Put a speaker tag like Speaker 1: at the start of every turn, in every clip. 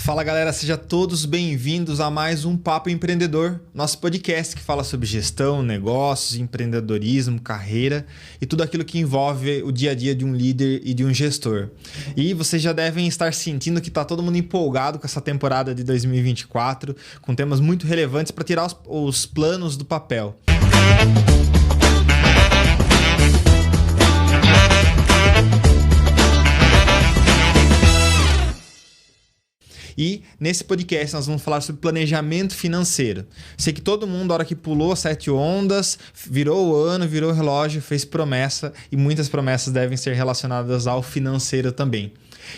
Speaker 1: Fala galera, sejam todos bem-vindos a mais um Papo Empreendedor, nosso podcast que fala sobre gestão, negócios, empreendedorismo, carreira e tudo aquilo que envolve o dia a dia de um líder e de um gestor. E vocês já devem estar sentindo que está todo mundo empolgado com essa temporada de 2024, com temas muito relevantes para tirar os planos do papel. E nesse podcast nós vamos falar sobre planejamento financeiro. Sei que todo mundo, na hora que pulou as 7 ondas, virou o ano, virou o relógio, fez promessa e muitas promessas devem ser relacionadas ao financeiro também.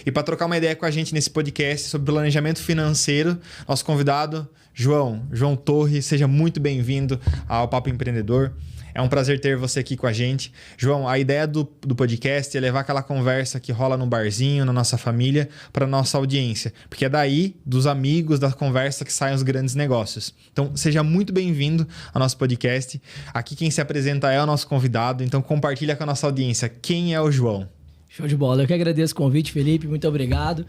Speaker 1: E para trocar uma ideia com a gente nesse podcast sobre planejamento financeiro, nosso convidado, João Torre, seja muito bem-vindo ao Papo Empreendedor. É um prazer ter você aqui com a gente. João, a ideia do podcast é levar aquela conversa que rola no barzinho, na nossa família, para a nossa audiência. Porque é daí, dos amigos, da conversa, que saem os grandes negócios. Então, seja muito bem-vindo ao nosso podcast. Aqui quem se apresenta é o nosso convidado. Então, compartilha com a nossa audiência. Quem é o João?
Speaker 2: Show de bola. Eu que agradeço o convite, Felipe. Muito obrigado.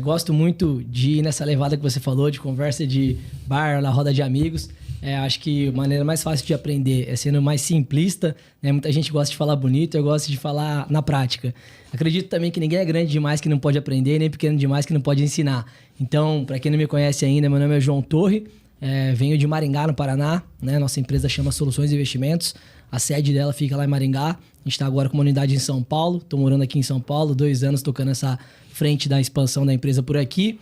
Speaker 2: Gosto muito de ir nessa levada que você falou, de conversa de bar, na roda de amigos. Acho que a maneira mais fácil de aprender é sendo mais simplista, né? Muita gente gosta de falar bonito, eu gosto de falar na prática. Acredito também que ninguém é grande demais que não pode aprender, nem pequeno demais que não pode ensinar. Então, para quem não me conhece ainda, meu nome é João Torre, venho de Maringá, no Paraná, né? Nossa empresa chama Soluções e Investimentos, a sede dela fica lá em Maringá. A gente está agora com uma unidade em São Paulo, estou morando aqui em São Paulo, 2 anos tocando essa frente da expansão da empresa por aqui.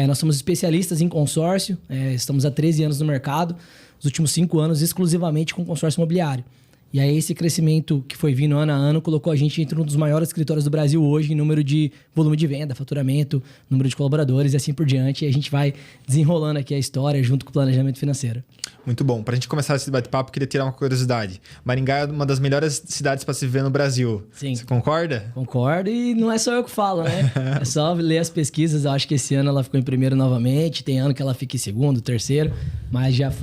Speaker 2: Nós somos especialistas em consórcio, estamos há 13 anos no mercado, os últimos 5 anos exclusivamente com consórcio imobiliário. E aí esse crescimento que foi vindo ano a ano colocou a gente entre um dos maiores escritórios do Brasil hoje em número de volume de venda, faturamento, número de colaboradores e assim por diante. E a gente vai desenrolando aqui a história junto com o planejamento financeiro. Muito bom. Para a gente começar esse bate-papo, eu queria tirar uma curiosidade. Maringá é uma das melhores cidades para se viver no Brasil. Sim. Você concorda? Concordo, e não é só eu que falo, né? É só ler as pesquisas. Eu acho que esse ano ela ficou em primeiro novamente. Tem ano que ela fica em segundo, terceiro. Mas já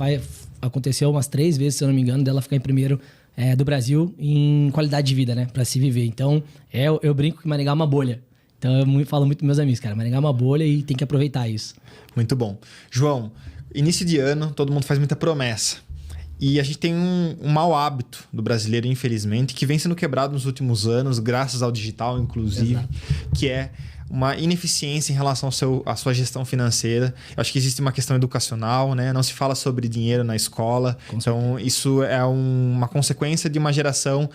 Speaker 2: aconteceu umas 3 vezes, se eu não me engano, dela ficar em primeiro do Brasil em qualidade de vida, né? Para se viver. Então, eu brinco que Maringá é uma bolha. Então, eu falo muito com meus amigos, cara. Maringá é uma bolha e tem que aproveitar isso. Muito bom. João, início de ano, todo mundo faz muita promessa. E a gente tem um mau hábito do brasileiro, infelizmente, que vem sendo quebrado nos últimos anos, graças ao digital, inclusive, exato, que é uma ineficiência em relação à sua gestão financeira. Eu acho que existe uma questão educacional, né? Não se fala sobre dinheiro na escola. Então, isso é uma consequência de uma geração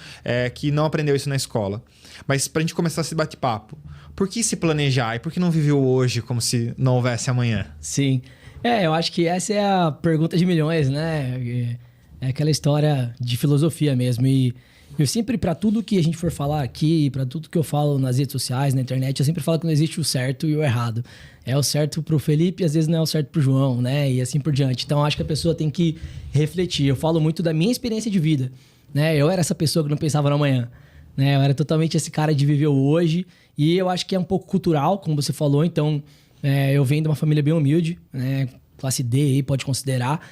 Speaker 2: que não aprendeu isso na escola. Mas para a gente começar esse bate-papo, por que se planejar e por que não viver hoje como se não houvesse amanhã? Sim. Eu acho que essa é a pergunta de milhões, né? É aquela história de filosofia mesmo. E eu sempre, para tudo que a gente for falar aqui, para tudo que eu falo nas redes sociais, na internet, eu sempre falo que não existe o certo e o errado. É o certo pro Felipe e às vezes não é o certo pro João, né? E assim por diante. Então, acho que a pessoa tem que refletir. Eu falo muito da minha experiência de vida, né? Eu era essa pessoa que não pensava no amanhã, né? Eu era totalmente esse cara de viver o hoje. E eu acho que é um pouco cultural, como você falou. Então, eu venho de uma família bem humilde, né? Classe D aí, pode considerar.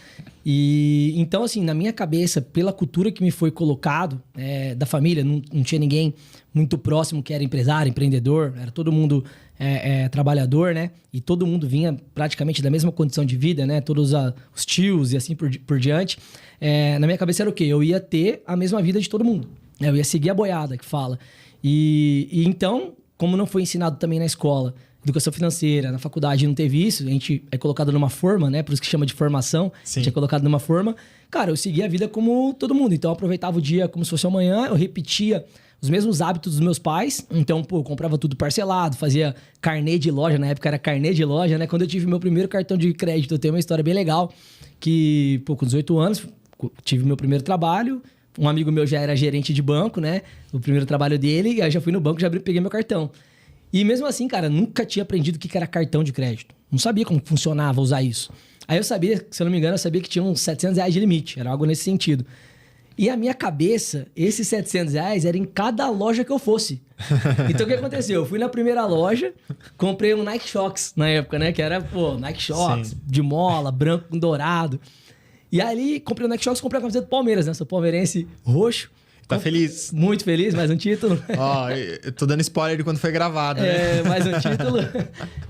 Speaker 2: E então, assim, na minha cabeça, pela cultura que me foi colocado da família, não tinha ninguém muito próximo que era empresário, empreendedor, era todo mundo trabalhador, né? E todo mundo vinha praticamente da mesma condição de vida, né? Todos os tios e assim por diante. Na minha cabeça era o quê? Eu ia ter a mesma vida de todo mundo. Eu ia seguir a boiada que fala. E então, como não foi ensinado também na escola, educação financeira, na faculdade não teve isso, a gente é colocado numa forma, né? Por isso que chama de formação. Sim. A gente é colocado numa forma. Cara, eu seguia a vida como todo mundo. Então, eu aproveitava o dia como se fosse amanhã. Eu repetia os mesmos hábitos dos meus pais. Então, eu comprava tudo parcelado, fazia carnê de loja. Na época era carnê de loja, né? Quando eu tive meu primeiro cartão de crédito, eu tenho uma história bem legal. Que, com 18 anos, tive meu primeiro trabalho. Um amigo meu já era gerente de banco, né? O primeiro trabalho dele. Aí já fui no banco, já peguei meu cartão. E mesmo assim, cara, nunca tinha aprendido o que era cartão de crédito. Não sabia como funcionava usar isso. Aí eu sabia, se eu não me engano, eu sabia que tinha uns R$700 de limite. Era algo nesse sentido. E a minha cabeça, esses R$700 era em cada loja que eu fosse. Então o que aconteceu? Eu fui na primeira loja, comprei um Nike Shox na época, né? Que era, Nike Shox, sim, de mola, branco com dourado. E ali, comprei o Nike Shox, comprei a camiseta do Palmeiras, né? Sou palmeirense roxo.
Speaker 1: Tá feliz?
Speaker 2: Muito feliz, mais um título.
Speaker 1: Ó, eu tô dando spoiler de quando foi gravado, né?
Speaker 2: Mais um título.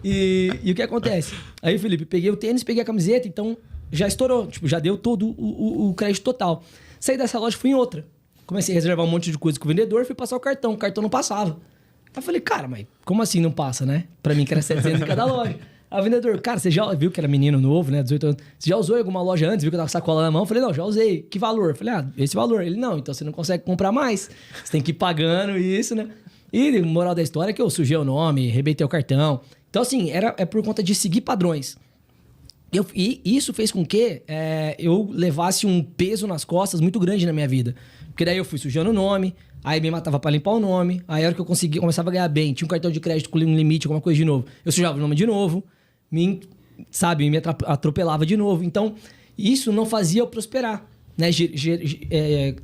Speaker 2: E o que acontece? Aí, Felipe, peguei o tênis, peguei a camiseta, então já estourou. Tipo, já deu todo o crédito total. Saí dessa loja, fui em outra. Comecei a reservar um monte de coisa com o vendedor, fui passar o cartão não passava. Aí eu falei, cara, mas como assim não passa, né? Pra mim que era 700 em cada loja. Aí o vendedor, cara, você já viu que era menino novo, né? 18 anos. Você já usou em alguma loja antes? Viu que eu tava com sacola na mão? Eu falei, não, já usei. Que valor? Eu falei, esse valor. Ele, não, então você não consegue comprar mais. Você tem que ir pagando isso, né? E moral da história é que eu sujei o nome, arrebentei o cartão. Então, assim, é por conta de seguir padrões. E isso fez com que eu levasse um peso nas costas muito grande na minha vida. Porque daí eu fui sujando o nome, aí me matava pra limpar o nome, aí a hora que eu começava a ganhar bem, tinha um cartão de crédito com um limite, alguma coisa de novo, eu sujava o nome de novo, me atropelava de novo. Então, isso não fazia eu prosperar, né?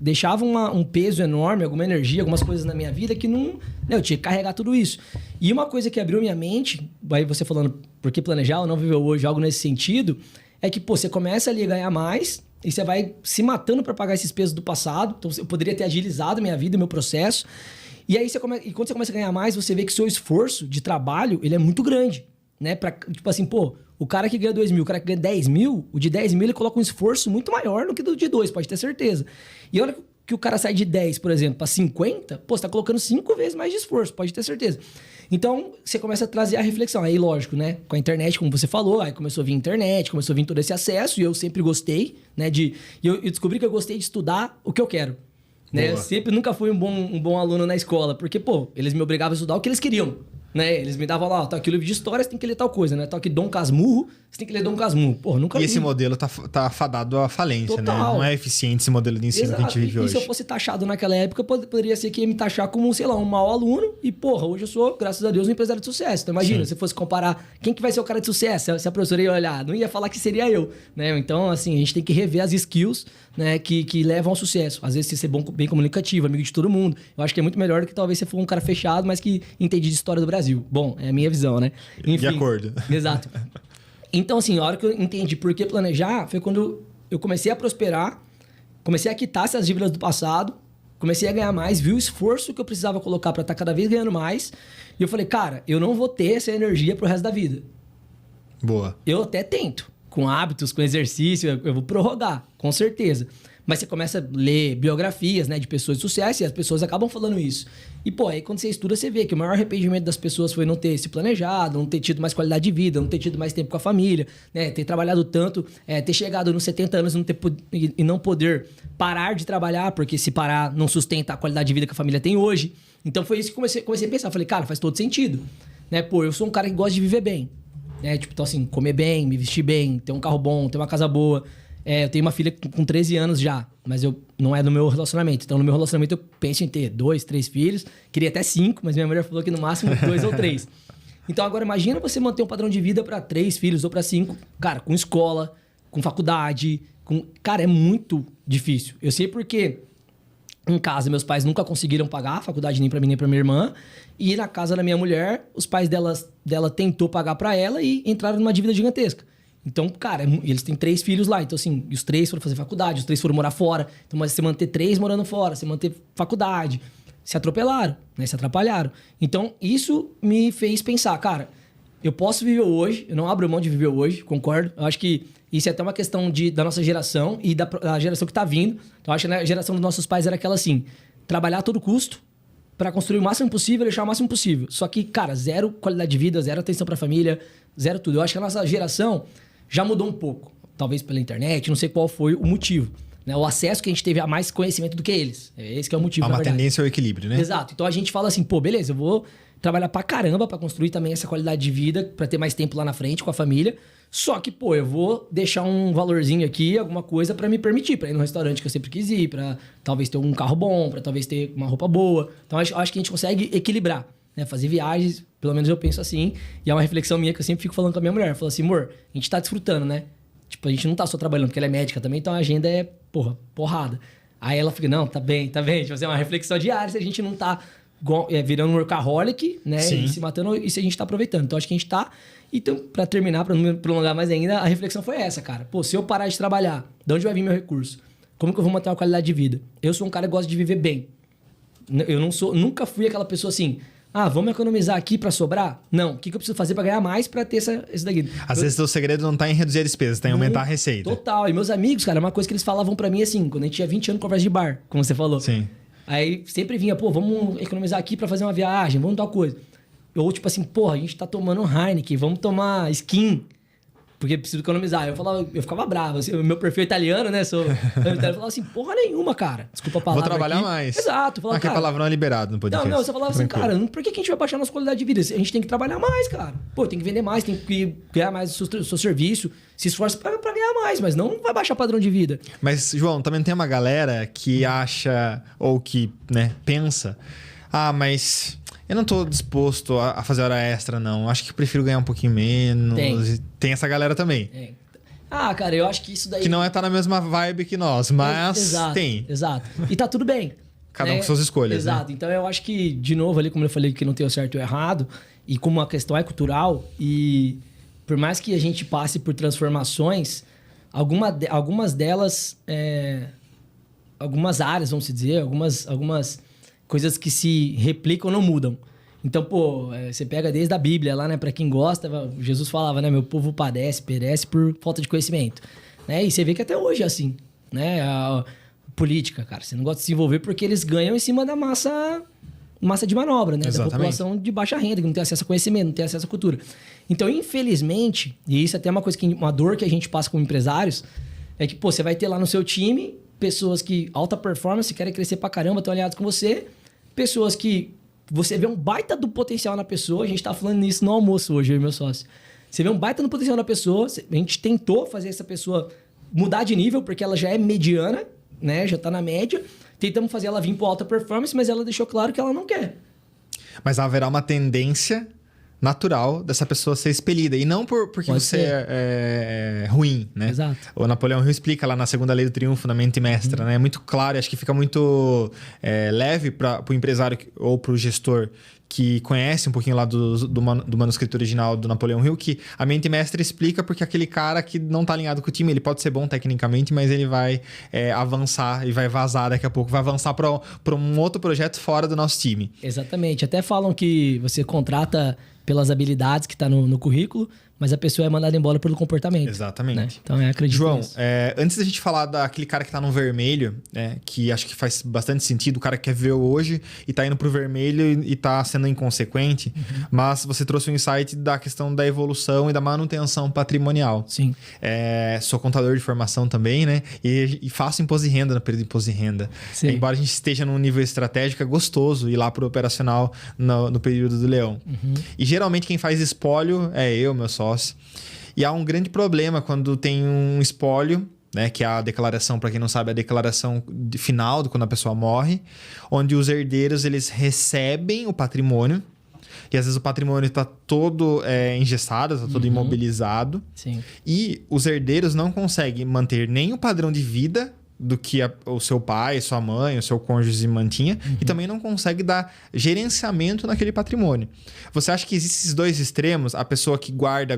Speaker 2: Deixava um peso enorme, alguma energia, algumas coisas na minha vida que não... Né? Eu tinha que carregar tudo isso. E uma coisa que abriu minha mente, aí você falando por que planejar ou não viver hoje, algo nesse sentido, é que, você começa ali a ganhar mais e você vai se matando para pagar esses pesos do passado. Então, eu poderia ter agilizado a minha vida, o meu processo. E aí, quando você começa a ganhar mais, você vê que o seu esforço de trabalho, ele é muito grande, né? Tipo assim, o cara que ganha 2 mil, o cara que ganha 10 mil, o de 10 mil ele coloca um esforço muito maior do que do de 2, pode ter certeza. E a hora que o cara sai de 10, por exemplo, para 50, você tá colocando 5 vezes mais de esforço, pode ter certeza. Então, você começa a trazer a reflexão. Aí, lógico, né? Com a internet, como você falou, aí começou a vir internet, começou a vir todo esse acesso, e eu sempre gostei, né? Eu descobri que eu gostei de estudar o que eu quero. Né? Eu sempre nunca fui um bom aluno na escola, porque, eles me obrigavam a estudar o que eles queriam. Né? Eles me davam lá, tá aqui o livro de história, você tem que ler tal coisa, né? Tá aqui Dom Casmurro, você tem que ler Dom Casmurro. Nunca li.
Speaker 1: E esse modelo tá fadado à falência,
Speaker 2: Total.
Speaker 1: né? Não é eficiente esse modelo de ensino que a gente vive hoje.
Speaker 2: E se eu fosse taxado naquela época, poderia ser que ia me taxar como, sei lá, um mau aluno. E, hoje eu sou, graças a Deus, um empresário de sucesso. Então, imagina, se fosse comparar quem que vai ser o cara de sucesso, se a professora ia olhar, não ia falar que seria eu, né? Então, assim, a gente tem que rever as skills, né, que levam ao sucesso. Às vezes, você ser bem comunicativo, amigo de todo mundo. Eu acho que é muito melhor do que talvez você for um cara fechado, mas que entende de história do Brasil. Bom, é a minha visão, né?
Speaker 1: Enfim, de acordo.
Speaker 2: Exato. Então, assim, a hora que eu entendi por que planejar foi quando eu comecei a prosperar, comecei a quitar essas dívidas do passado, comecei a ganhar mais, vi o esforço que eu precisava colocar para estar cada vez ganhando mais. E eu falei, cara, eu não vou ter essa energia pro resto da vida.
Speaker 1: Boa.
Speaker 2: Eu até tento. Com hábitos, com exercício, eu vou prorrogar, com certeza. Mas você começa a ler biografias, né, de pessoas de sucesso e as pessoas acabam falando isso. E, aí quando você estuda, você vê que o maior arrependimento das pessoas foi não ter se planejado, não ter tido mais qualidade de vida, não ter tido mais tempo com a família, né, ter trabalhado tanto, ter chegado nos 70 anos e não poder parar de trabalhar, porque se parar não sustenta a qualidade de vida que a família tem hoje. Então foi isso que comecei a pensar. Falei, cara, faz todo sentido. Né? Eu sou um cara que gosta de viver bem. Né? Então, assim, comer bem, me vestir bem, ter um carro bom, ter uma casa boa. Eu tenho uma filha com 13 anos já, mas não é no meu relacionamento. Então, no meu relacionamento, eu penso em ter 2, 3 filhos. Queria até 5, mas minha mulher falou que no máximo 2 ou 3. Então, agora, imagina você manter um padrão de vida para 3 filhos ou para 5. Cara, com escola, com faculdade. Cara, é muito difícil. Eu sei porque em casa, meus pais nunca conseguiram pagar a faculdade nem para mim nem para minha irmã. E na casa da minha mulher, os pais dela tentou pagar para ela e entraram numa dívida gigantesca. Então, cara, eles têm 3 filhos lá. Então, assim, os 3 foram fazer faculdade, os 3 foram morar fora. Então, mas você manter 3 morando fora, você manter faculdade, se atropelaram, né? Se atrapalharam. Então, isso me fez pensar, cara, eu posso viver hoje, eu não abro mão de viver hoje, concordo. Eu acho que isso é até uma questão da nossa geração e da geração que tá vindo. Então, eu acho que a geração dos nossos pais era aquela assim, trabalhar a todo custo para construir o máximo possível, deixar o máximo possível. Só que, cara, zero qualidade de vida, zero atenção pra família, zero tudo. Eu acho que a nossa geração já mudou um pouco. Talvez pela internet, não sei qual foi o motivo. Né? O acesso que a gente teve a mais conhecimento do que eles. Esse que é o motivo,
Speaker 1: na verdade. Há uma tendência ao equilíbrio, né?
Speaker 2: Exato. Então a gente fala assim, beleza, eu vou trabalhar pra caramba pra construir também essa qualidade de vida, pra ter mais tempo lá na frente com a família. Só que, eu vou deixar um valorzinho aqui, alguma coisa pra me permitir, pra ir no restaurante que eu sempre quis ir, pra talvez ter um carro bom, pra talvez ter uma roupa boa. Então acho que a gente consegue equilibrar, né? Fazer viagens, pelo menos eu penso assim, e é uma reflexão minha que eu sempre fico falando com a minha mulher. Eu falo assim, amor, a gente tá desfrutando, né? Tipo, a gente não tá só trabalhando, porque ela é médica também, então a agenda é, porrada. Aí ela fica, não, tá bem. Tipo assim, é uma reflexão diária se a gente não tá virando um workaholic, né? Sim. E se matando, e se a gente tá aproveitando. Então, acho que a gente tá. Então, pra terminar, pra não me prolongar mais ainda, a reflexão foi essa, cara. Se eu parar de trabalhar, de onde vai vir meu recurso? como que eu vou manter uma qualidade de vida? Eu sou um cara que gosta de viver bem. Eu nunca fui aquela pessoa assim, vamos economizar aqui pra sobrar? Não, o que eu preciso fazer pra ganhar mais pra ter esse daqui?
Speaker 1: Às vezes o segredo não tá em reduzir a despesa, tá em aumentar a receita.
Speaker 2: Total. E meus amigos, cara, uma coisa que eles falavam pra mim assim, quando a gente tinha 20 anos de conversa de bar, como você falou.
Speaker 1: Sim.
Speaker 2: Aí sempre vinha, pô, vamos economizar aqui pra fazer uma viagem, vamos tal coisa. Ou tipo assim, porra, a gente tá tomando Heineken, vamos tomar skin, porque preciso economizar. Eu ficava bravo. Assim, o meu perfil italiano, né? Eu falava assim, porra nenhuma, cara. Desculpa a palavra.
Speaker 1: Vou trabalhar
Speaker 2: aqui.
Speaker 1: Mais.
Speaker 2: Exato. Falava,
Speaker 1: Aqui a palavrão é liberado no podcast.
Speaker 2: Não, você falava assim, cara, por que a gente vai baixar a nossa qualidade de vida? A gente tem que trabalhar mais, cara. Pô, tem que vender mais, tem que ganhar mais o seu serviço, se esforça pra ganhar mais, mas não vai baixar o padrão de vida.
Speaker 1: Mas, João, também tem uma galera que acha, ou que, né, pensa, mas eu não tô disposto a fazer hora extra, não. Acho que eu prefiro ganhar um pouquinho menos. Tem essa galera também.
Speaker 2: Cara, eu acho que isso daí...
Speaker 1: Que não tá na mesma vibe que nós, mas
Speaker 2: exato,
Speaker 1: tem.
Speaker 2: Exato. E tá tudo bem.
Speaker 1: Cada um com suas escolhas,
Speaker 2: exato.
Speaker 1: Né?
Speaker 2: Então eu acho que, de novo, ali, como eu falei, que não tem o certo e o errado, e como a questão é cultural, e por mais que a gente passe por transformações, algumas delas, algumas áreas, vamos dizer, algumas coisas que se replicam não mudam. Então, pô, você pega desde a Bíblia lá, né? Pra quem gosta, Jesus falava, né? Meu povo perece por falta de conhecimento. Né? E você vê que até hoje é assim, né? A política, cara, você não gosta de se envolver porque eles ganham em cima da massa de manobra, né?
Speaker 1: Exatamente.
Speaker 2: Da população de baixa renda, que não tem acesso a conhecimento, não tem acesso à cultura. Então, infelizmente, e isso é até uma dor que a gente passa como empresários, é que, pô, você vai ter lá no seu time pessoas que alta performance, querem crescer pra caramba, estão alinhados com você, pessoas que você vê um baita do potencial na pessoa, a gente tá falando nisso no almoço hoje, eu e meu sócio. Você vê um baita do potencial na pessoa, a gente tentou fazer essa pessoa mudar de nível, porque ela já é mediana, né? Já tá na média. Tentamos fazer ela vir pro alta performance, mas ela deixou claro que ela não quer.
Speaker 1: Mas haverá uma tendência natural dessa pessoa ser expelida. E não porque
Speaker 2: Pode
Speaker 1: você é ruim, né?
Speaker 2: Exato.
Speaker 1: O Napoleão Hill explica lá na segunda lei do triunfo, na mente mestra, né? É muito claro, acho que fica muito leve para o empresário ou para o gestor que conhece um pouquinho lá do manuscrito original do Napoleão Hill, que a mente mestra explica porque aquele cara que não tá alinhado com o time, ele pode ser bom tecnicamente, mas ele vai avançar e vai vazar daqui a pouco, vai avançar para um outro projeto fora do nosso time.
Speaker 2: Exatamente. Até falam que você contrata pelas habilidades que tá no currículo, mas a pessoa é mandada embora pelo comportamento.
Speaker 1: Exatamente.
Speaker 2: Né? Então, acredito
Speaker 1: João,
Speaker 2: nisso.
Speaker 1: antes da gente falar daquele cara que tá no vermelho, que acho que faz bastante sentido, o cara que quer ver hoje e tá indo pro vermelho e tá sendo inconsequente, mas você trouxe um insight da questão da evolução e da manutenção patrimonial.
Speaker 2: Sim.
Speaker 1: Sou contador de formação também, né? E faço imposto de renda no período de imposto de renda.
Speaker 2: Sim.
Speaker 1: Embora a gente esteja num nível estratégico, é gostoso ir lá pro operacional no período do leão. E geralmente quem faz espólio é eu, meu sócio. E há um grande problema quando tem um espólio, né, que é a declaração, para quem não sabe, a declaração final de quando a pessoa morre, onde os herdeiros eles recebem o patrimônio, e às vezes o patrimônio está todo engessado, está todo imobilizado.
Speaker 2: Sim.
Speaker 1: E os herdeiros não conseguem manter nem o padrão de vida do que o seu pai, sua mãe, o seu cônjuge mantinha, e também não consegue dar gerenciamento naquele patrimônio. Você acha que existem esses dois extremos? A pessoa que guarda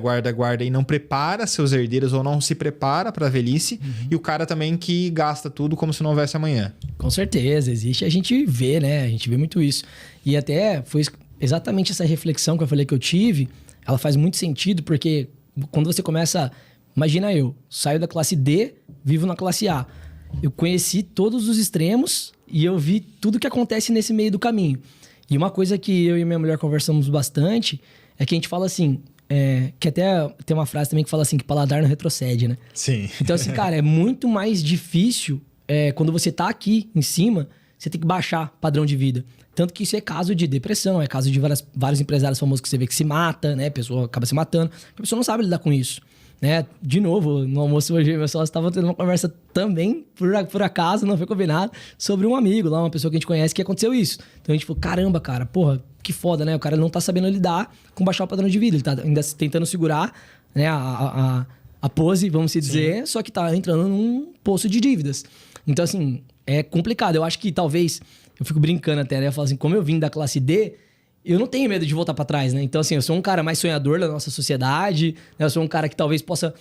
Speaker 1: e não prepara seus herdeiros ou não se prepara para a velhice, e o cara também que gasta tudo como se não houvesse amanhã.
Speaker 2: Com certeza, existe. A gente vê, né? A gente vê muito isso. E até foi exatamente essa reflexão que eu falei que eu tive, ela faz muito sentido, porque quando você começa... Imagina eu, saio da classe D, vivo na classe A. Eu conheci todos os extremos e eu vi tudo que acontece nesse meio do caminho. E uma coisa que eu e minha mulher conversamos bastante é que a gente fala assim, que até tem uma frase também que fala assim, que paladar não retrocede, né?
Speaker 1: Sim.
Speaker 2: Então assim, cara, é muito mais difícil quando você tá aqui em cima, você tem que baixar padrão de vida. Tanto que isso é caso de depressão, é caso de vários empresários famosos que você vê que se mata, né? A pessoa acaba se matando, a pessoa não sabe lidar com isso. Né? De novo, no almoço hoje, meu sócio estava tendo uma conversa também, por acaso, não foi combinado, sobre um amigo lá, uma pessoa que a gente conhece, que aconteceu isso. Então a gente falou, caramba, cara, porra, que foda, né? O cara não tá sabendo lidar com baixar o padrão de vida, ele tá ainda tentando segurar, né, a pose, vamos dizer, só que tá entrando num poço de dívidas. Então, assim, é complicado. Eu acho que talvez, eu fico brincando até, né? Eu falo assim, como eu vim da classe D, eu não tenho medo de voltar para trás, né? Então, assim, eu sou um cara mais sonhador da nossa sociedade, né? Eu sou um cara que talvez possa...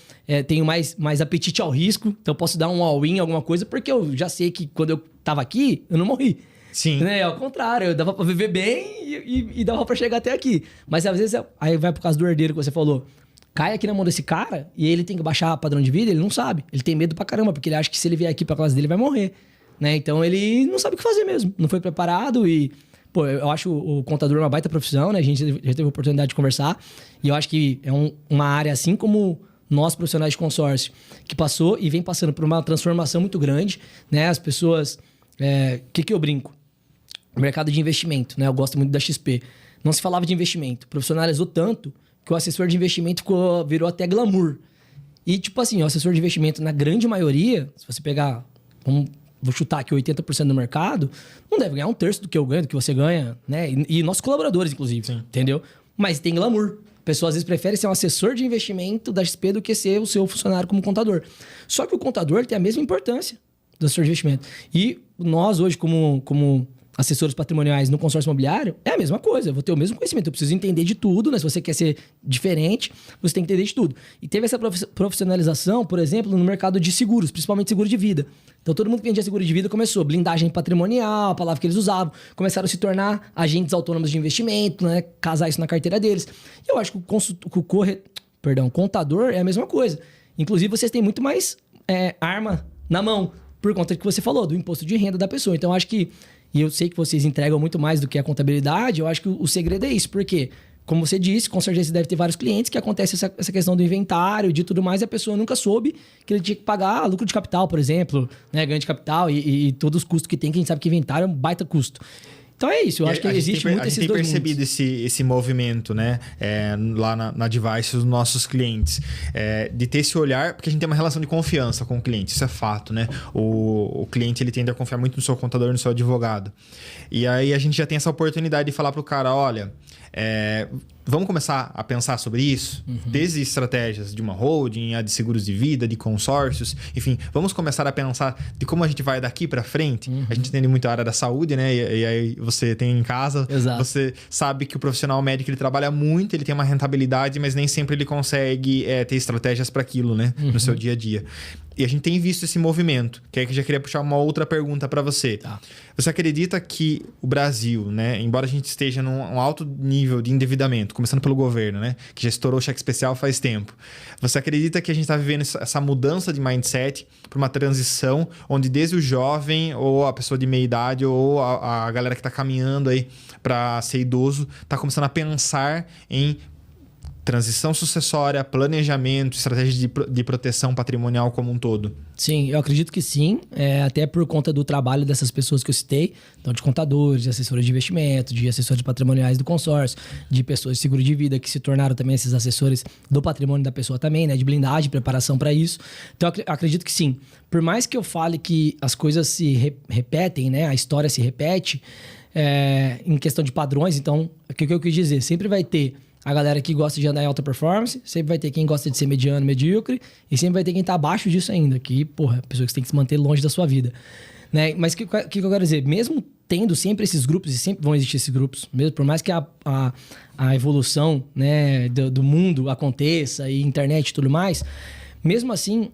Speaker 2: tenho mais apetite ao risco, então eu posso dar um all-in, alguma coisa, porque eu já sei que quando eu tava aqui, eu não morri.
Speaker 1: Sim.
Speaker 2: Né? Ao contrário, dava pra viver bem e dava pra chegar até aqui. Mas às vezes, aí vai por causa do herdeiro que você falou. Cai aqui na mão desse cara e ele tem que baixar o padrão de vida, ele não sabe. Ele tem medo pra caramba, porque ele acha que se ele vier aqui pra classe dele, vai morrer. Né? Então ele não sabe o que fazer mesmo. Não foi preparado e... Pô, eu acho o contador uma baita profissão, né? A gente já teve a oportunidade de conversar. E eu acho que é uma área, assim como nós, profissionais de consórcio, que passou e vem passando por uma transformação muito grande, né? As pessoas... que eu brinco? O mercado de investimento, né? Eu gosto muito da XP. Não se falava de investimento. Profissionalizou tanto que o assessor de investimento virou até glamour. E, tipo assim, o assessor de investimento, na grande maioria, se você pegar... Vou chutar aqui 80% do mercado, não deve ganhar um terço do que eu ganho, do que você ganha, né? E nossos colaboradores, inclusive, Sim. Entendeu? Mas tem glamour. A pessoa às vezes prefere ser um assessor de investimento da XP do que ser o seu funcionário como contador. Só que o contador tem a mesma importância do assessor de investimento. E nós hoje, como assessores patrimoniais no consórcio imobiliário, é a mesma coisa. Eu vou ter o mesmo conhecimento. Eu preciso entender de tudo, né? Se você quer ser diferente, você tem que entender de tudo. E teve essa profissionalização, por exemplo, no mercado de seguros, principalmente seguro de vida. Então, todo mundo que vendia seguro de vida começou. Blindagem patrimonial, a palavra que eles usavam. Começaram a se tornar agentes autônomos de investimento, né? Casar isso na carteira deles. E eu acho que o contador é a mesma coisa. Inclusive, vocês têm muito mais arma na mão, por conta do que você falou, do imposto de renda da pessoa. Então, eu acho que... E eu sei que vocês entregam muito mais do que a contabilidade. Eu acho que o segredo é isso. Porque, como você disse, com certeza você deve ter vários clientes que acontece essa questão do inventário, de tudo mais, e a pessoa nunca soube que ele tinha que pagar lucro de capital, por exemplo, né? Ganho de capital e todos os custos que tem, que a gente sabe que inventário é um baita custo. Então é isso, eu acho que existe muito esses dois mundos. A gente tem percebido esse movimento, né? Lá na Device, os nossos clientes. De ter esse olhar, porque a gente tem uma relação de confiança com o cliente, isso é fato, né? O cliente, ele tende a confiar muito no seu contador, no seu advogado. E aí a gente já tem essa oportunidade de falar pro cara, olha... vamos começar a pensar sobre isso? Uhum. Desde estratégias de uma holding, a de seguros de vida, de consórcios, enfim, vamos começar a pensar de como a gente vai daqui para frente. Uhum. A gente entende muito a área da saúde, né? E aí você tem em casa, Exato. Você sabe que o profissional médico, ele trabalha muito, ele tem uma rentabilidade, mas nem sempre ele consegue ter estratégias para aquilo, né? Uhum. No seu dia a dia. E a gente tem visto esse movimento, que é que eu já queria puxar uma outra pergunta para você. Tá. Você acredita que o Brasil, né, embora a gente esteja num alto nível de endividamento, começando pelo governo, né, que já estourou o cheque especial faz tempo, você acredita que a gente está vivendo essa mudança de mindset para uma transição onde desde o jovem ou a pessoa de meia idade ou a galera que está caminhando aí para ser idoso está começando a pensar em transição sucessória, planejamento, estratégia de proteção patrimonial como um todo? Sim, eu acredito que sim. Até por conta do trabalho dessas pessoas que eu citei. Então, de contadores, de assessores de investimento, de assessores patrimoniais do consórcio, de pessoas de seguro de vida que se tornaram também esses assessores do patrimônio da pessoa também, né? De blindagem, preparação para isso. Então, eu acredito que sim. Por mais que eu fale que as coisas se repetem, né? A história se repete em questão de padrões. Então, o que eu quis dizer? Sempre vai ter a galera que gosta de andar em alta performance, sempre vai ter quem gosta de ser mediano, medíocre, e sempre vai ter quem tá abaixo disso ainda, que, porra, pessoa que você tem que se manter longe da sua vida. Né? Mas o que eu quero dizer? Mesmo tendo sempre esses grupos, e sempre vão existir esses grupos, mesmo por mais que a evolução, né, do mundo aconteça, e internet e tudo mais, mesmo assim,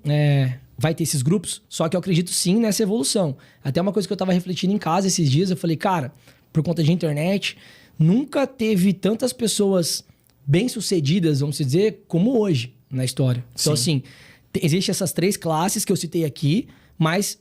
Speaker 2: vai ter esses grupos, só que eu acredito sim nessa evolução. Até uma coisa que eu tava refletindo em casa esses dias, eu falei, cara, por conta de internet, nunca teve tantas pessoas bem-sucedidas, vamos dizer, como hoje na história. Então, assim, existem essas 3 classes que eu citei aqui, mas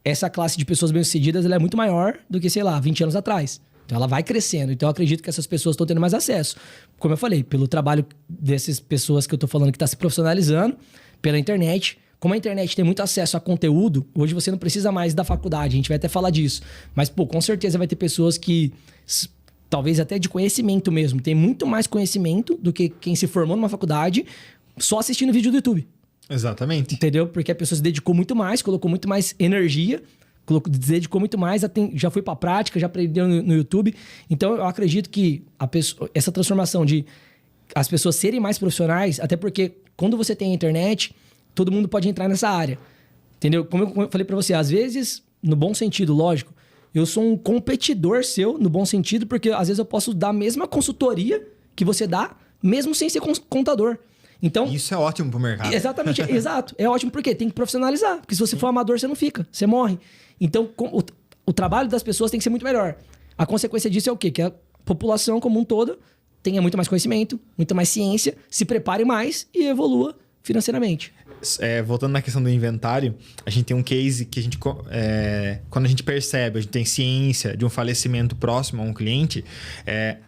Speaker 2: essa classe de pessoas bem-sucedidas ela é muito maior do que, sei lá, 20 anos atrás. Então, ela vai crescendo. Então, eu acredito que essas pessoas estão tendo mais acesso. Como eu falei, pelo trabalho dessas pessoas que eu estou falando que está se profissionalizando, pela internet. Como a internet tem muito acesso a conteúdo, hoje você não precisa mais da faculdade. A gente vai até falar disso. Mas, pô, com certeza vai ter pessoas que... talvez até de conhecimento mesmo. Tem muito mais conhecimento do que quem se formou numa faculdade só assistindo vídeo do YouTube.
Speaker 1: Exatamente.
Speaker 2: Entendeu? Porque a pessoa se dedicou muito mais, colocou muito mais energia, se dedicou muito mais, já foi pra prática, já aprendeu no YouTube. Então, eu acredito que essa transformação de as pessoas serem mais profissionais, até porque quando você tem a internet, todo mundo pode entrar nessa área. Entendeu? Como eu falei pra você, às vezes, no bom sentido, lógico, eu sou um competidor seu, no bom sentido, porque às vezes eu posso dar a mesma consultoria que você dá, mesmo sem ser contador. Então,
Speaker 1: isso é ótimo pro mercado.
Speaker 2: Exatamente, exato. É ótimo porque tem que profissionalizar. Porque se você for amador, você não fica, você morre. Então, o trabalho das pessoas tem que ser muito melhor. A consequência disso é o quê? Que a população como um todo tenha muito mais conhecimento, muita mais ciência, se prepare mais e evolua financeiramente.
Speaker 1: Voltando na questão do inventário, a gente tem um case que a gente, quando a gente percebe, a gente tem ciência de um falecimento próximo a um cliente,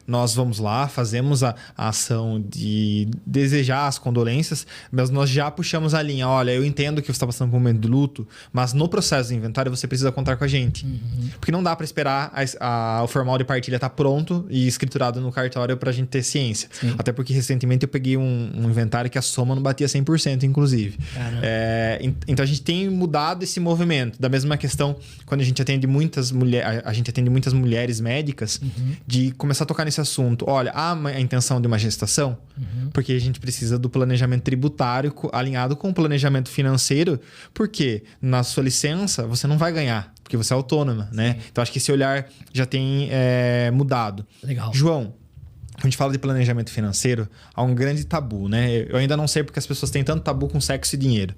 Speaker 1: nós vamos lá, fazemos a ação de desejar as condolências, mas nós já puxamos a linha. Olha, eu entendo que você está passando por um momento de luto, mas no processo de inventário você precisa contar com a gente. Porque não dá para esperar o formal de partilha estar pronto e escriturado no cartório para a gente ter ciência. Sim. Até porque recentemente eu peguei um inventário que a soma não batia 100%, inclusive. Então a gente tem mudado esse movimento. Da mesma questão, quando a gente atende muitas mulheres médicas, de começar a tocar nesse assunto. Olha, há a intenção de uma gestação, porque a gente precisa do planejamento tributário alinhado com o planejamento financeiro, porque na sua licença você não vai ganhar, porque você é autônoma, né? Então acho que esse olhar já tem mudado.
Speaker 2: Legal.
Speaker 1: João, quando a gente fala de planejamento financeiro, há um grande tabu, né? Eu ainda não sei porque as pessoas têm tanto tabu com sexo e dinheiro.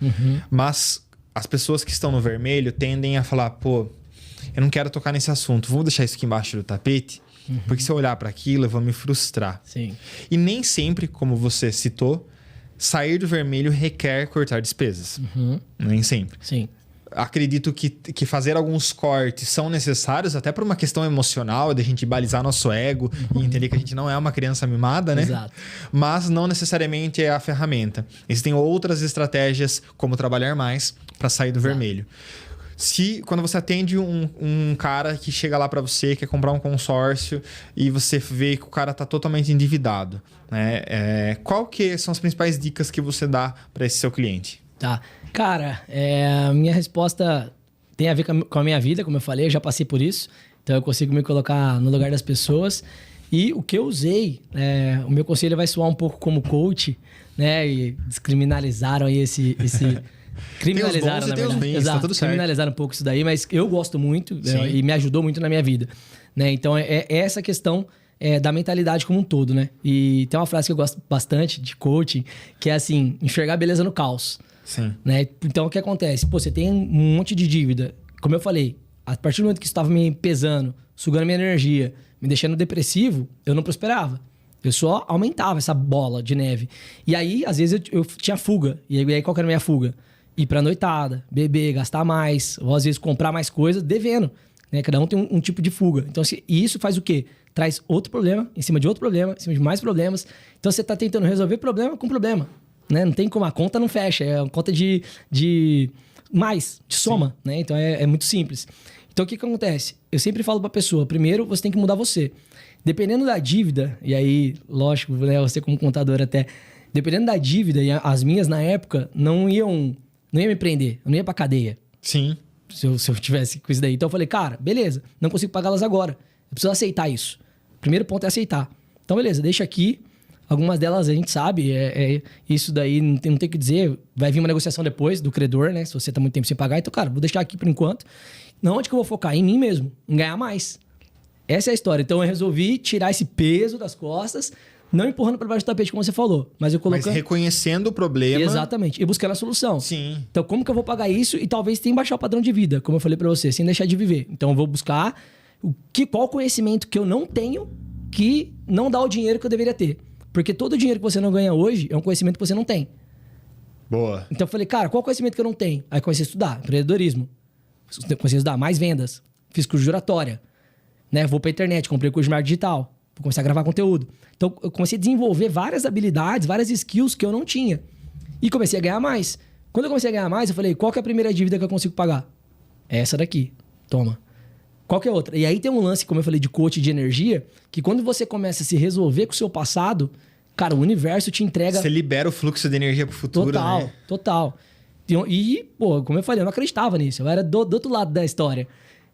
Speaker 1: Mas as pessoas que estão no vermelho tendem a falar, pô, eu não quero tocar nesse assunto, vamos deixar isso aqui embaixo do tapete, porque se eu olhar para aquilo, eu vou me frustrar.
Speaker 2: Sim.
Speaker 1: E nem sempre, como você citou, sair do vermelho requer cortar despesas. Nem sempre.
Speaker 2: Sim.
Speaker 1: Acredito que fazer alguns cortes são necessários até por uma questão emocional, de a gente balizar nosso ego e entender que a gente não é uma criança mimada, né?
Speaker 2: Exato.
Speaker 1: Mas não necessariamente é a ferramenta. Existem outras estratégias, como trabalhar mais, para sair do vermelho. Quando você atende um cara que chega lá para você, quer comprar um consórcio e você vê que o cara está totalmente endividado, né? Qual que são as principais dicas que você dá para esse seu cliente?
Speaker 2: Tá. Cara, a minha resposta tem a ver com a minha vida, como eu falei, eu já passei por isso. Então eu consigo me colocar no lugar das pessoas. E o que eu usei, o meu conselho vai soar um pouco como coach, né? E descriminalizaram aí esse criminalizaram, na verdade. Exato, tá tudo certo. Criminalizaram um pouco isso daí, mas eu gosto muito e me ajudou muito na minha vida, né? Então é essa questão da mentalidade como um todo, né? E tem uma frase que eu gosto bastante de coaching, que é assim, enxergar beleza no caos.
Speaker 1: Sim.
Speaker 2: Né? Então, o que acontece? Pô, você tem um monte de dívida. Como eu falei, a partir do momento que isso estava me pesando, sugando minha energia, me deixando depressivo, eu não prosperava. Eu só aumentava essa bola de neve. E aí, às vezes, eu tinha fuga. E aí, qual que era a minha fuga? Ir pra noitada, beber, gastar mais, ou às vezes comprar mais coisas, devendo. Né? Cada um tem um tipo de fuga. Então, e isso faz o quê? Traz outro problema, em cima de outro problema, em cima de mais problemas. Então, você tá tentando resolver problema com problema. Né? Não tem como, a conta não fecha, é uma conta de soma, né? Então é muito simples. Então o que acontece? Eu sempre falo pra pessoa, primeiro você tem que mudar você. Dependendo da dívida, e aí, lógico, né, você como contador até, dependendo da dívida, e as minhas na época não ia me prender, eu não ia pra cadeia.
Speaker 1: Sim.
Speaker 2: Se eu tivesse com isso daí. Então eu falei, cara, beleza, não consigo pagá-las agora. Eu preciso aceitar isso. O primeiro ponto é aceitar. Então beleza, deixa aqui. Algumas delas a gente sabe, isso daí não tem o que dizer. Vai vir uma negociação depois do credor, né? Se você tá muito tempo sem pagar. Então, cara, vou deixar aqui por enquanto. Não, onde que eu vou focar? Em mim mesmo, em ganhar mais. Essa é a história. Então, eu resolvi tirar esse peso das costas, não empurrando para baixo do tapete, como você falou. Mas eu colocando...
Speaker 1: Mas reconhecendo o problema.
Speaker 2: Exatamente. E buscando a solução.
Speaker 1: Sim.
Speaker 2: Então, como que eu vou pagar isso? E talvez tenha que baixar o padrão de vida, como eu falei para você, sem deixar de viver. Então, eu vou buscar qual conhecimento que eu não tenho que não dá o dinheiro que eu deveria ter. Porque todo o dinheiro que você não ganha hoje é um conhecimento que você não tem.
Speaker 1: Boa.
Speaker 2: Então eu falei, cara, qual conhecimento que eu não tenho? Aí comecei a estudar empreendedorismo. Comecei a estudar mais vendas. Fiz curso de oratória. Né? Vou pra internet, comprei curso de marketing digital. Vou começar a gravar conteúdo. Então eu comecei a desenvolver várias habilidades, várias skills que eu não tinha. E comecei a ganhar mais. Quando eu comecei a ganhar mais, eu falei, qual que é a primeira dívida que eu consigo pagar? É essa daqui. Toma. Qual que é outra? E aí tem um lance, como eu falei, de coach de energia, que quando você começa a se resolver com o seu passado, cara, o universo te entrega...
Speaker 1: Você libera o fluxo de energia pro futuro,
Speaker 2: total,
Speaker 1: né?
Speaker 2: Total. E, pô, como eu falei, eu não acreditava nisso. Eu era do outro lado da história.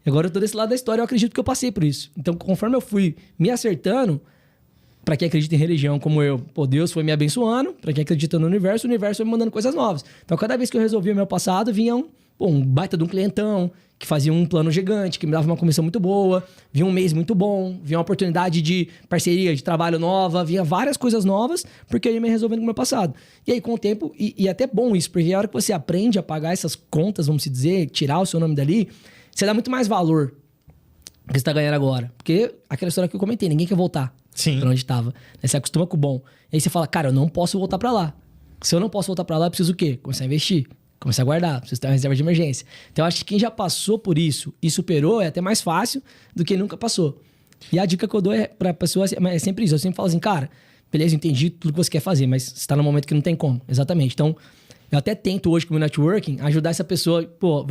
Speaker 2: Agora eu tô desse lado da história, eu acredito que eu passei por isso. Então, conforme eu fui me acertando, pra quem acredita em religião como eu, pô, Deus foi me abençoando. Pra quem acredita no universo, o universo foi me mandando coisas novas. Então, cada vez que eu resolvia o meu passado, vinham pô, um baita de um clientão, que fazia um plano gigante, que me dava uma comissão muito boa, vinha um mês muito bom, vinha uma oportunidade de parceria, de trabalho nova, vinha várias coisas novas, porque eu ia me resolvendo com o meu passado. E aí, com o tempo, e é até bom isso, porque a hora que você aprende a pagar essas contas, vamos dizer, tirar o seu nome dali, você dá muito mais valor que você tá ganhando agora. Porque aquela história que eu comentei, ninguém quer voltar pra onde tava. Aí você acostuma com o bom. Aí você fala, cara, eu não posso voltar pra lá. Se eu não posso voltar pra lá, eu preciso o quê? Começar a investir. Começar a guardar, precisa ter uma reserva de emergência. Então, eu acho que quem já passou por isso e superou é até mais fácil do que quem nunca passou. E a dica que eu dou pra pessoa é sempre isso. Eu sempre falo assim, cara, beleza, entendi tudo que você quer fazer, mas você tá num momento que não tem como. Exatamente. Então, eu até tento hoje com o meu networking ajudar essa pessoa, pô,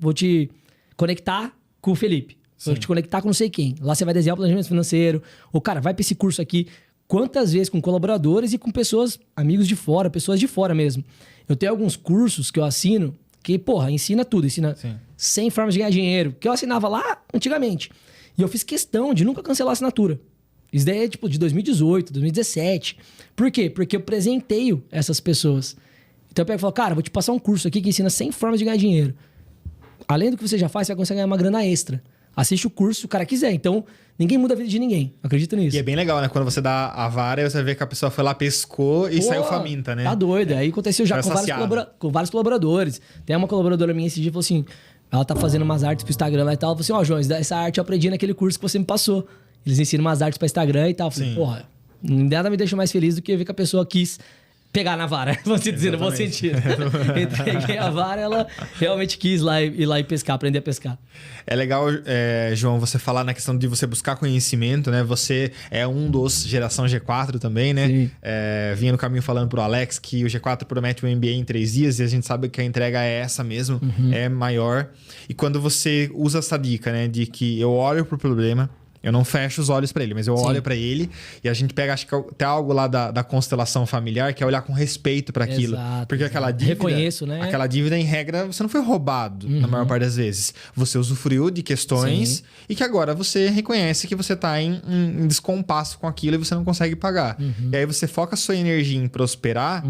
Speaker 2: vou te conectar com o Felipe. Vou te conectar com não sei quem. Lá você vai desenhar o planejamento financeiro. Ou, cara, vai pra esse curso aqui. Quantas vezes com colaboradores e com pessoas, amigos de fora, pessoas de fora mesmo. Eu tenho alguns cursos que eu assino que, porra, ensina tudo. Ensina 100 formas de ganhar dinheiro. Que eu assinava lá antigamente. E eu fiz questão de nunca cancelar a assinatura. Isso daí é tipo de 2018, 2017. Por quê? Porque eu presenteio essas pessoas. Então eu pego e falo, cara, vou te passar um curso aqui que ensina 100 formas de ganhar dinheiro. Além do que você já faz, você vai conseguir ganhar uma grana extra. Assiste o curso se o cara quiser. Então, ninguém muda a vida de ninguém. Acredita nisso.
Speaker 1: E é bem legal, né? Quando você dá a vara, você vê que a pessoa foi lá, pescou e saiu faminta, né?
Speaker 2: Tá doido. Aí aconteceu já com vários colaboradores. Tem uma colaboradora minha esse dia falou assim, ela tá fazendo umas artes pro Instagram lá e tal. Ela falou assim, ó, João, essa arte eu aprendi naquele curso que você me passou. Eles ensinam umas artes pra Instagram e tal. Eu falei, porra, nada me deixa mais feliz do que ver que a pessoa quis pegar na vara, vamos dizer, no bom sentido. Entreguei a vara, ela realmente quis ir lá e pescar, aprender a pescar.
Speaker 1: É legal, João, você falar na questão de você buscar conhecimento, né? Você é um dos geração G4 também, né? Vinha no caminho falando pro Alex que o G4 promete um MBA em 3 dias e a gente sabe que a entrega é essa mesmo, é maior. E quando você usa essa dica, né? De que eu olho pro problema, eu não fecho os olhos pra ele, mas eu olho pra ele e a gente pega, acho que até algo lá da constelação familiar, que é olhar com respeito pra aquilo.
Speaker 2: Exato,
Speaker 1: porque aquela dívida...
Speaker 2: Reconheço, né?
Speaker 1: Aquela dívida, em regra, você não foi roubado na maior parte das vezes. Você usufruiu de questões e que agora você reconhece que você tá em descompasso com aquilo e você não consegue pagar. E aí você foca a sua energia em prosperar,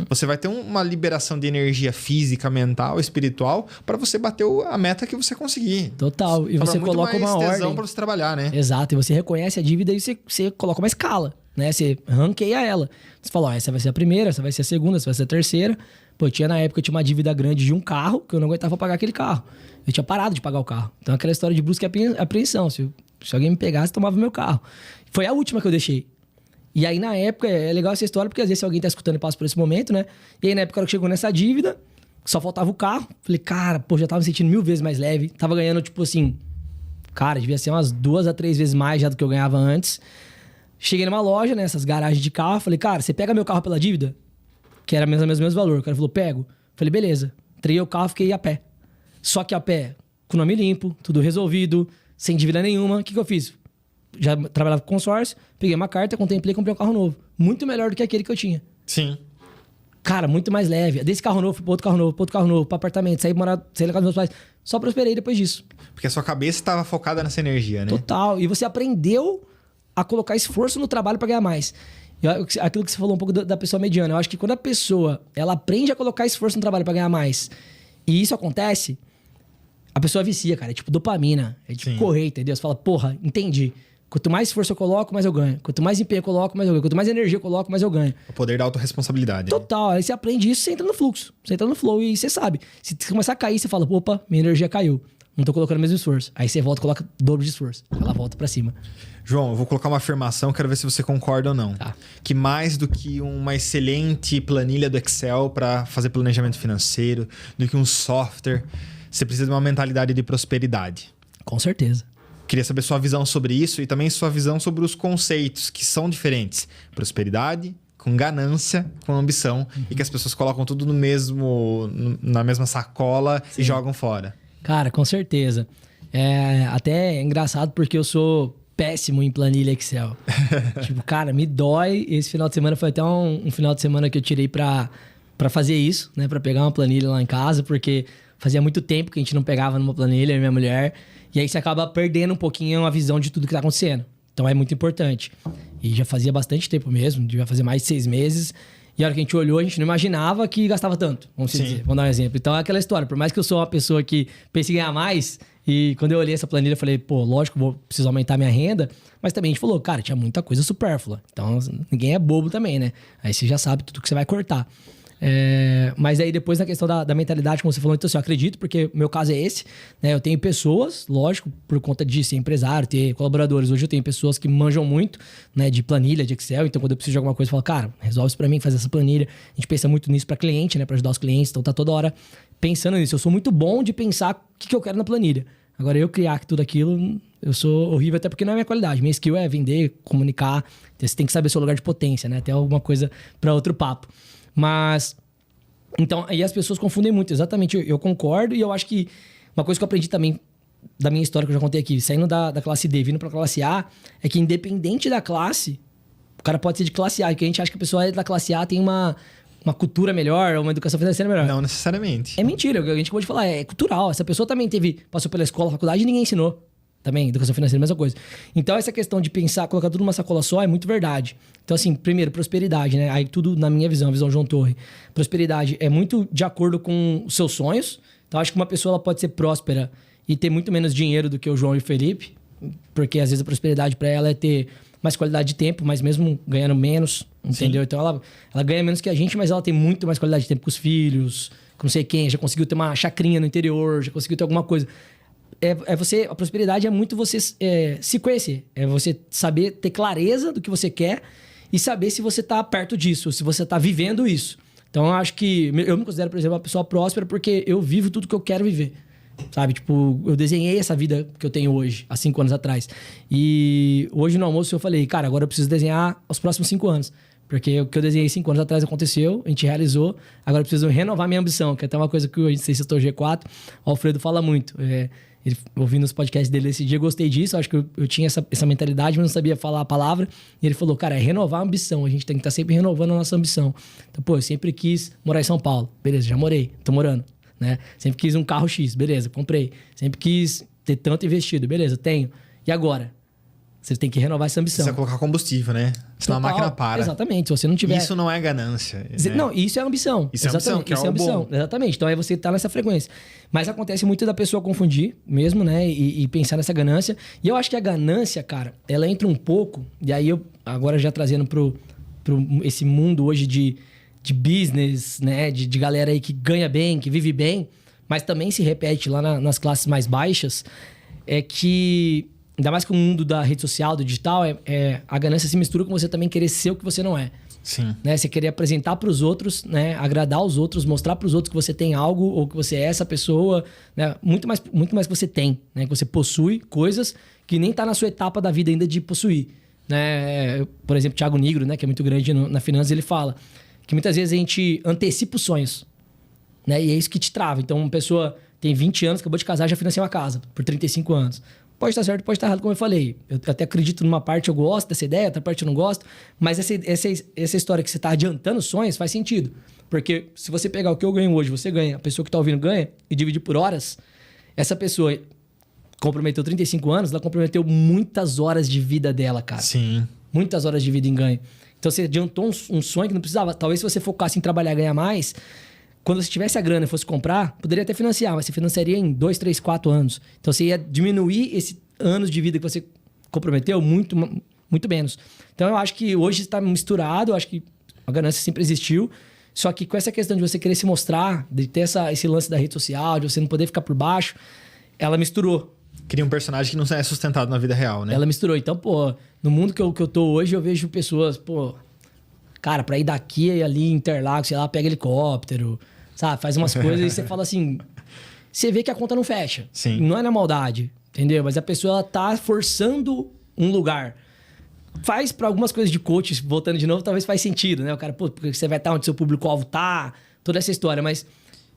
Speaker 1: você vai ter uma liberação de energia física, mental, espiritual, pra você bater a meta que você conseguir.
Speaker 2: Total. E você coloca uma ordem
Speaker 1: pra você trabalhar, né?
Speaker 2: Exato, e você reconhece a dívida e você coloca uma escala, né? Você ranqueia ela. Você fala, ó, essa vai ser a primeira, essa vai ser a segunda, essa vai ser a terceira. Pô, na época eu tinha uma dívida grande de um carro, que eu não aguentava pagar aquele carro. Eu tinha parado de pagar o carro. Então aquela história de busca e apreensão. Se alguém me pegasse, tomava meu carro. Foi a última que eu deixei. E aí na época, é legal essa história, porque às vezes se alguém tá escutando e passa por esse momento, né? E aí na época que chegou nessa dívida, só faltava o carro. Falei, cara, pô, já tava me sentindo 1000 vezes mais leve. Tava ganhando, tipo assim... Cara, devia ser umas 2 a 3 vezes mais já do que eu ganhava antes. Cheguei numa loja, né? Essas garagens de carro. Falei, cara, você pega meu carro pela dívida? Que era mesmo valor. O cara falou, pego. Falei, beleza. Entreguei o carro, fiquei a pé. Só que a pé, com o nome limpo, tudo resolvido, sem dívida nenhuma. O que eu fiz? Já trabalhava com consórcio, peguei uma carta, contemplei e comprei um carro novo. Muito melhor do que aquele que eu tinha.
Speaker 1: Sim.
Speaker 2: Cara, muito mais leve. Desse carro novo, fui pro outro carro novo, pro outro carro novo, pro apartamento, saí na casa dos meus pais. Só prosperei depois disso.
Speaker 1: Porque a sua cabeça estava focada nessa energia, né?
Speaker 2: Total. E você aprendeu a colocar esforço no trabalho para ganhar mais. Aquilo que você falou um pouco da pessoa mediana. Eu acho que quando a pessoa ela aprende a colocar esforço no trabalho para ganhar mais, e isso acontece, a pessoa vicia, cara. É tipo dopamina. É tipo correr, entendeu? Você fala, porra, entendi. Quanto mais esforço eu coloco, mais eu ganho. Quanto mais empenho eu coloco, mais eu ganho. Quanto mais energia eu coloco, mais eu ganho.
Speaker 1: O poder da autorresponsabilidade.
Speaker 2: Total. Né? Aí você aprende isso, você entra no fluxo. Você entra no flow e você sabe. Se começar a cair, você fala, opa, minha energia caiu. Não tô colocando o mesmo esforço. Aí você volta e coloca dobro de esforço. Ela volta pra cima.
Speaker 1: João, eu vou colocar uma afirmação, quero ver se você concorda ou não.
Speaker 2: Tá.
Speaker 1: Que mais do que uma excelente planilha do Excel para fazer planejamento financeiro, do que um software, você precisa de uma mentalidade de prosperidade.
Speaker 2: Com certeza.
Speaker 1: Queria saber sua visão sobre isso e também sua visão sobre os conceitos que são diferentes. Prosperidade, com ganância, com ambição. E que as pessoas colocam tudo na mesma sacola e jogam fora.
Speaker 2: Cara, com certeza. Até é engraçado porque eu sou péssimo em planilha Excel. Tipo, cara, me dói. Esse final de semana foi até um final de semana que eu tirei pra fazer isso, né? Pra pegar uma planilha lá em casa, porque fazia muito tempo que a gente não pegava numa planilha, eu e minha mulher. E aí você acaba perdendo um pouquinho a visão de tudo que tá acontecendo. Então é muito importante. E já fazia bastante tempo mesmo, devia fazer mais de 6 meses. E a hora que a gente olhou, a gente não imaginava que gastava tanto. Vamos dizer, vamos dar um exemplo. Então é aquela história. Por mais que eu sou uma pessoa que pense em ganhar mais, e quando eu olhei essa planilha, eu falei, pô, lógico, preciso aumentar minha renda. Mas também a gente falou, cara, tinha muita coisa supérflua. Então ninguém é bobo também, né? Aí você já sabe tudo que você vai cortar. Mas aí depois na questão da mentalidade, como você falou, então assim, eu acredito, porque o meu caso é esse, né? Eu tenho pessoas, lógico, por conta de ser empresário, ter colaboradores. Hoje eu tenho pessoas que manjam muito, né, de planilha, de Excel. Então quando eu preciso de alguma coisa, eu falo, cara, resolve isso pra mim, faz essa planilha. A gente pensa muito nisso pra cliente, né, pra ajudar os clientes. Então tá toda hora pensando nisso. Eu sou muito bom de pensar o que eu quero na planilha. Agora eu criar tudo aquilo, eu sou horrível, até porque não é minha qualidade. Minha skill é vender, comunicar. Você tem que saber seu lugar de potência, né? Até alguma coisa pra outro papo. Mas, então, aí as pessoas confundem muito. Exatamente, eu concordo. E eu acho que uma coisa que eu aprendi também da minha história, que eu já contei aqui, saindo da classe D, vindo pra classe A, é que independente da classe, o cara pode ser de classe A. E que a gente acha que a pessoa da classe A tem uma cultura melhor, uma educação financeira melhor.
Speaker 1: Não necessariamente.
Speaker 2: É mentira, o que a gente acabou de falar, é cultural. Essa pessoa também passou pela escola, faculdade e ninguém ensinou. Também, educação financeira, mesma coisa. Então, essa questão de pensar, colocar tudo numa sacola só é muito verdade. Então, assim, primeiro, prosperidade, né? Aí tudo na minha visão, a visão João Torre. Prosperidade é muito de acordo com os seus sonhos. Então, acho que uma pessoa ela pode ser próspera e ter muito menos dinheiro do que o João e o Felipe. Porque, às vezes, a prosperidade para ela é ter mais qualidade de tempo, mas mesmo ganhando menos, entendeu? Sim. Então, ela ganha menos que a gente, mas ela tem muito mais qualidade de tempo com os filhos, com não sei quem. Já conseguiu ter uma chacrinha no interior, já conseguiu ter alguma coisa. A prosperidade é muito você se conhecer. É você saber ter clareza do que você quer e saber se você tá perto disso, se você tá vivendo isso. Então, eu acho que... Eu me considero, por exemplo, uma pessoa próspera porque eu vivo tudo que eu quero viver. Sabe? Tipo, eu desenhei essa vida que eu tenho hoje, há 5 anos atrás. E hoje no almoço eu falei, cara, agora eu preciso desenhar os próximos 5 anos. Porque o que eu desenhei 5 anos atrás aconteceu, a gente realizou. Agora eu preciso renovar minha ambição, que é até uma coisa que a gente citou G4, o Alfredo fala muito. Ele, ouvindo os podcasts dele esse dia, eu gostei disso. Acho que eu tinha essa mentalidade, mas não sabia falar a palavra. E ele falou, cara, é renovar a ambição. A gente tem que estar sempre renovando a nossa ambição. Então, pô, eu sempre quis morar em São Paulo. Beleza, já morei, tô morando. Né? Sempre quis um carro X, beleza, comprei. Sempre quis ter tanto investido, beleza, tenho. E agora? Você tem que renovar essa ambição.
Speaker 1: Precisa colocar combustível, né? Senão a máquina para.
Speaker 2: Exatamente. Se você não tiver...
Speaker 1: Isso não é ganância. Né?
Speaker 2: Não, isso é ambição.
Speaker 1: Isso é ambição, que é algo bom.
Speaker 2: Exatamente. Então, aí você tá nessa frequência. Mas acontece muito da pessoa confundir mesmo, né? E pensar nessa ganância. E eu acho que a ganância, cara, ela entra um pouco... E aí, eu agora já trazendo pro esse mundo hoje de business, né? De galera aí que ganha bem, que vive bem. Mas também se repete lá nas classes mais baixas. É que... Ainda mais que o mundo da rede social, do digital, a ganância se mistura com você também querer ser o que você não é.
Speaker 1: Sim.
Speaker 2: Né? Você querer apresentar para os outros, né? Agradar os outros, mostrar para os outros que você tem algo ou que você é essa pessoa. Né? Muito mais que você tem. Né? Que você possui coisas que nem tá na sua etapa da vida ainda de possuir. Né? Por exemplo, Thiago Nigro, né? Que é muito grande na finança, ele fala que muitas vezes a gente antecipa os sonhos. Né? E é isso que te trava. Então, uma pessoa tem 20 anos, acabou de casar, já financia uma casa por 35 anos. Pode estar certo, pode estar errado, como eu falei. Eu até acredito numa parte, eu gosto dessa ideia, outra parte eu não gosto. Mas essa história que você está adiantando sonhos faz sentido. Porque se você pegar o que eu ganho hoje, você ganha, a pessoa que está ouvindo ganha, e dividir por horas, essa pessoa comprometeu 35 anos, ela comprometeu muitas horas de vida dela, cara.
Speaker 1: Sim.
Speaker 2: Muitas horas de vida em ganho. Então você adiantou um sonho que não precisava. Talvez se você focasse em trabalhar e ganhar mais... Quando você tivesse a grana e fosse comprar, poderia até financiar, mas você financiaria em 2, 3, 4 anos. Então, você ia diminuir esse anos de vida que você comprometeu muito, muito menos. Então, eu acho que hoje está misturado, eu acho que a ganância sempre existiu, só que com essa questão de você querer se mostrar, de ter esse lance da rede social, de você não poder ficar por baixo, ela misturou.
Speaker 1: Cria um personagem que não é sustentado na vida real, né?
Speaker 2: Ela misturou. Então, pô, no mundo que eu tô hoje, eu vejo pessoas, pô... Cara, pra ir daqui e ali em Interlagos, sei lá, pega helicóptero, sabe? Faz umas coisas e você fala assim... Você vê que a conta não fecha.
Speaker 1: Sim.
Speaker 2: Não é na maldade, entendeu? Mas a pessoa ela tá forçando um lugar. Faz pra algumas coisas de coach, voltando de novo, talvez faz sentido, né? O cara, pô, porque você vai estar onde seu público-alvo tá, toda essa história. Mas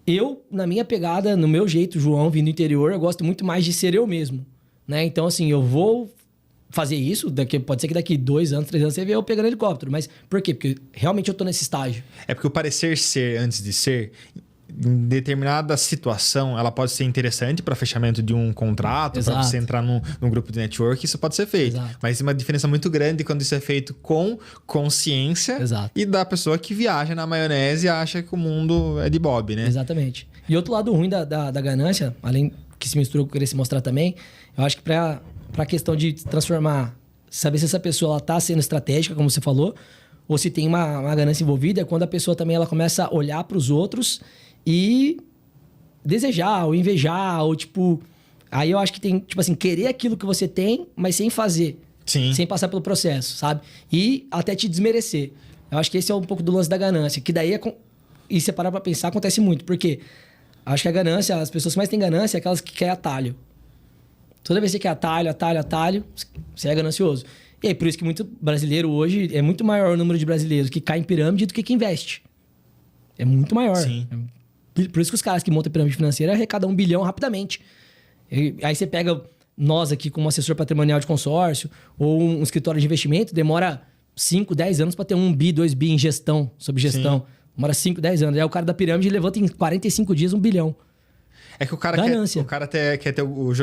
Speaker 2: eu, na minha pegada, no meu jeito, João, vindo do interior, eu gosto muito mais de ser eu mesmo, né? Então, assim, eu vou... fazer isso, pode ser que daqui 2 anos, 3 anos você vê eu pegando helicóptero. Mas por quê? Porque realmente eu tô nesse estágio.
Speaker 1: É porque o parecer ser antes de ser em determinada situação, ela pode ser interessante para fechamento de um contrato, para você entrar num grupo de network, isso pode ser feito.
Speaker 2: Exato.
Speaker 1: Mas tem uma diferença muito grande quando isso é feito com consciência e da pessoa que viaja na maionese e acha que o mundo é de Bob, né?
Speaker 2: Exatamente. E outro lado ruim da ganância, além que se misturou com querer se mostrar também, eu acho que para a questão de transformar, saber se essa pessoa está sendo estratégica, como você falou, ou se tem uma ganância envolvida, é quando a pessoa também ela começa a olhar para os outros e desejar, ou invejar, ou tipo... Aí eu acho que tem, tipo assim, querer aquilo que você tem, mas sem fazer.
Speaker 1: Sim.
Speaker 2: Sem passar pelo processo, sabe? E até te desmerecer. Eu acho que esse é um pouco do lance da ganância. Que daí, e você parar pra pensar, acontece muito. Porque acho que a ganância, as pessoas que mais têm ganância é aquelas que querem atalho. Toda vez que você quer atalho, você é ganancioso. E aí, por isso que muito brasileiro hoje, é muito maior o número de brasileiros que cai em pirâmide do que investe. É muito maior.
Speaker 1: Sim.
Speaker 2: Por isso que os caras que montam pirâmide financeira arrecadam 1 bilhão rapidamente. E aí você pega nós aqui como assessor patrimonial de consórcio ou um escritório de investimento, demora 5, 10 anos para ter 1 bi, 2 bi em gestão, sob gestão. Sim. Demora 5, 10 anos. Aí o cara da pirâmide levanta em 45 dias 1 bilhão.
Speaker 1: É que o cara quer ter o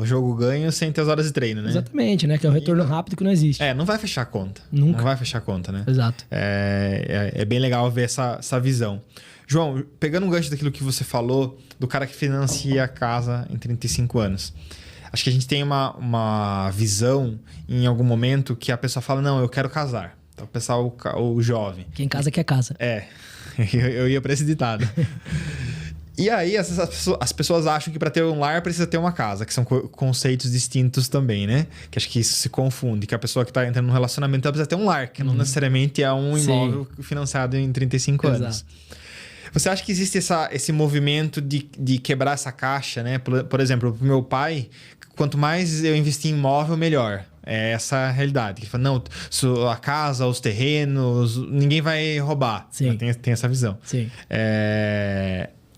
Speaker 1: jogo ganho sem ter as horas de treino, né?
Speaker 2: Exatamente, né? Que é o retorno rápido que não existe.
Speaker 1: Não vai fechar a conta.
Speaker 2: Nunca.
Speaker 1: Não vai fechar a conta, né?
Speaker 2: Exato.
Speaker 1: É bem legal ver essa visão. João, pegando um gancho daquilo que você falou, do cara que financia a casa em 35 anos. Acho que a gente tem uma visão em algum momento que a pessoa fala, não, eu quero casar. Então, o pessoal, o jovem.
Speaker 2: Quem casa quer casa.
Speaker 1: Eu ia para esse ditado. E aí, as pessoas acham que para ter um lar precisa ter uma casa, que são conceitos distintos também, né? Que acho que isso se confunde, que a pessoa que está entrando num relacionamento ela precisa ter um lar, que não necessariamente é um imóvel financiado em 35 anos. Você acha que existe esse movimento de quebrar essa caixa, né? Por exemplo, pro meu pai, quanto mais eu investir em imóvel, melhor. É essa a realidade. Ele fala, não, a casa, os terrenos, ninguém vai roubar.
Speaker 2: Sim.
Speaker 1: Tem essa visão.
Speaker 2: Sim.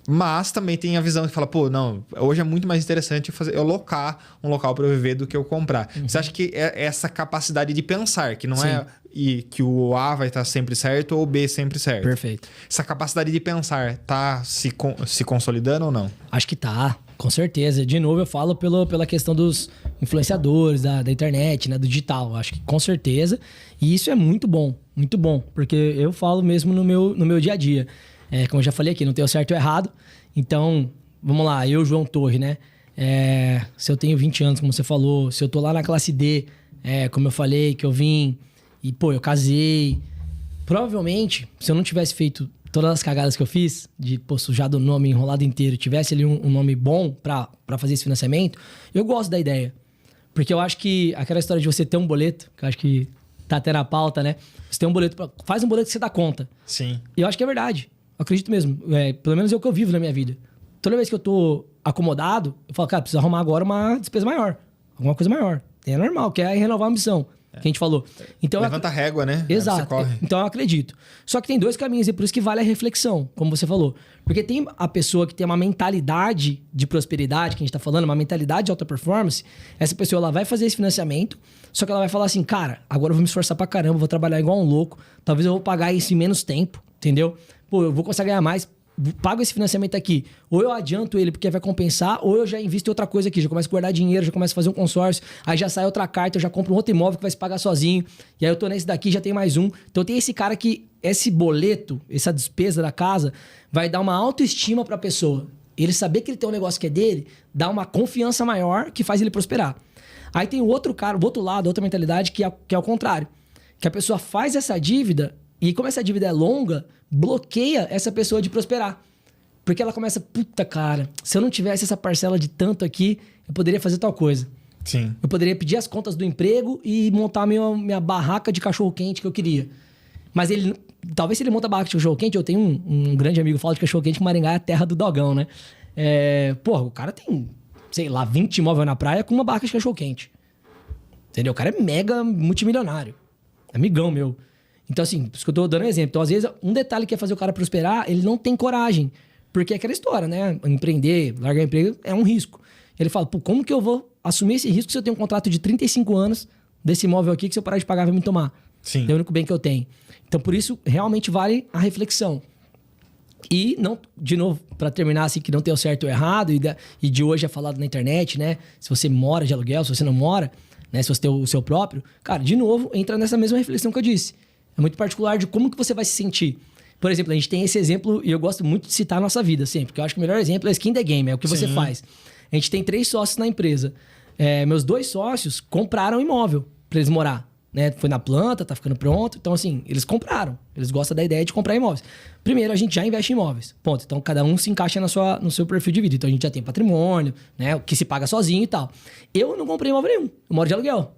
Speaker 1: Mas também tem a visão que fala, pô, não, hoje é muito mais interessante eu locar um local para eu viver do que eu comprar. Você acha que é essa capacidade de pensar, que não é que o A vai estar sempre certo ou o B sempre certo?
Speaker 2: Perfeito.
Speaker 1: Essa capacidade de pensar tá se consolidando ou não?
Speaker 2: Acho que tá, com certeza. De novo, eu falo pela questão dos influenciadores, da internet, né, do digital. Acho que com certeza. E isso é muito bom, porque eu falo mesmo no meu dia a dia. Como eu já falei aqui, não tem o certo ou errado. Então, vamos lá, eu, João Torre, né? Se eu tenho 20 anos, como você falou, se eu tô lá na classe D, como eu falei, que eu vim e, pô, eu casei. Provavelmente, se eu não tivesse feito todas as cagadas que eu fiz, de, pô, sujado o nome enrolado inteiro, tivesse ali um nome bom pra fazer esse financiamento, eu gosto da ideia. Porque eu acho que aquela história de você ter um boleto, que eu acho que tá até na pauta, né? Você tem um boleto, faz um boleto que você dá conta.
Speaker 1: Sim.
Speaker 2: E eu acho que é verdade. Eu acredito mesmo. Pelo menos é o que eu vivo na minha vida. Toda vez que eu tô acomodado, eu falo, cara, preciso arrumar agora uma despesa maior. Alguma coisa maior. É normal, que é renovar a ambição. Que a gente falou. Então,
Speaker 1: levanta a régua, né?
Speaker 2: Exato. Então eu acredito. Só que tem 2 caminhos e por isso que vale a reflexão, como você falou. Porque tem a pessoa que tem uma mentalidade de prosperidade, que a gente tá falando, uma mentalidade de alta performance. Essa pessoa ela vai fazer esse financiamento, só que ela vai falar assim, cara, agora eu vou me esforçar pra caramba, vou trabalhar igual um louco, talvez eu vou pagar isso em menos tempo, entendeu? Pô, eu vou conseguir ganhar mais, pago esse financiamento aqui. Ou eu adianto ele porque vai compensar, ou eu já invisto em outra coisa aqui, já começo a guardar dinheiro, já começo a fazer um consórcio, aí já sai outra carta, eu já compro um outro imóvel que vai se pagar sozinho, e aí eu tô nesse daqui, já tem mais um. Então tem esse cara que, esse boleto, essa despesa da casa, vai dar uma autoestima pra pessoa. Ele saber que ele tem um negócio que é dele, dá uma confiança maior que faz ele prosperar. Aí tem o outro cara, o outro lado, outra mentalidade que é o contrário. Que a pessoa faz essa dívida, e como essa dívida é longa, bloqueia essa pessoa de prosperar. Porque ela começa, puta cara, se eu não tivesse essa parcela de tanto aqui, eu poderia fazer tal coisa.
Speaker 1: Sim.
Speaker 2: Eu poderia pedir as contas do emprego e montar minha barraca de cachorro-quente que eu queria. Mas ele, talvez se ele monta a barraca de cachorro-quente, eu tenho um grande amigo que fala de cachorro-quente que Maringá é a terra do dogão, né? Porra, o cara tem, sei lá, 20 imóveis na praia com uma barraca de cachorro-quente. Entendeu? O cara é mega multimilionário. Amigão meu. Então, assim, por isso que eu tô dando um exemplo. Então, às vezes, um detalhe que é fazer o cara prosperar, ele não tem coragem. Porque é aquela história, né? Empreender, largar emprego é um risco. Ele fala, pô, como que eu vou assumir esse risco se eu tenho um contrato de 35 anos desse imóvel aqui que se eu parar de pagar vai me tomar?
Speaker 1: Sim.
Speaker 2: É o único bem que eu tenho. Então, por isso, realmente vale a reflexão. E, não, de novo, para terminar assim, que não tem o certo ou errado, e de hoje é falado na internet, né? Se você mora de aluguel, se você não mora, né? Se você tem o seu próprio, cara, de novo, entra nessa mesma reflexão que eu disse. É muito particular de como que você vai se sentir. Por exemplo, a gente tem esse exemplo, e eu gosto muito de citar a nossa vida sempre, porque eu acho que o melhor exemplo é skin the game, é o que você faz. A gente tem 3 sócios na empresa. Meus 2 sócios compraram imóvel para eles morar. Né? Foi na planta, tá ficando pronto. Então, assim, eles compraram. Eles gostam da ideia de comprar imóveis. Primeiro, a gente já investe em imóveis. Ponto. Então, cada um se encaixa no seu perfil de vida. Então, a gente já tem patrimônio, né? O que se paga sozinho e tal. Eu não comprei imóvel nenhum. Eu moro de aluguel.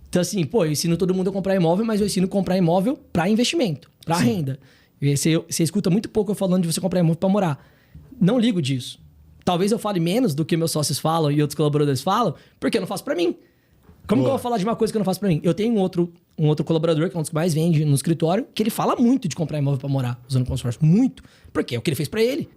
Speaker 2: Então, assim, pô, eu ensino todo mundo a comprar imóvel, mas eu ensino a comprar imóvel para investimento, para renda. Você escuta muito pouco eu falando de você comprar imóvel para morar. Não ligo disso. Talvez eu fale menos do que meus sócios falam e outros colaboradores falam, porque eu não faço para mim. Como que eu vou falar de uma coisa que eu não faço pra mim? Eu tenho um outro colaborador, que é um dos que mais vende no escritório, que ele fala muito de comprar imóvel pra morar, usando consórcio. Muito. Porque é o que ele fez pra ele.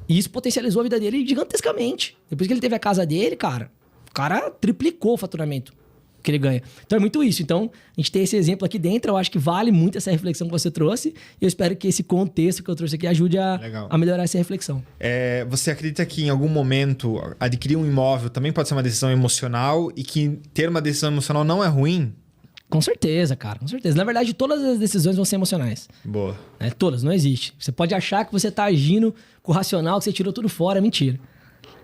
Speaker 2: E isso potencializou a vida dele gigantescamente. Depois que ele teve a casa dele, cara, o cara triplicou o faturamento que ele ganha. Então é muito isso. Então, a gente tem esse exemplo aqui dentro. Eu acho que vale muito essa reflexão que você trouxe. E eu espero que esse contexto que eu trouxe aqui ajude a melhorar essa reflexão.
Speaker 1: Você acredita que em algum momento adquirir um imóvel também pode ser uma decisão emocional e que ter uma decisão emocional não é ruim?
Speaker 2: Com certeza, cara. Com certeza. Na verdade, todas as decisões vão ser emocionais.
Speaker 1: Boa.
Speaker 2: Todas. Não existe. Você pode achar que você tá agindo com o racional, que você tirou tudo fora. É mentira.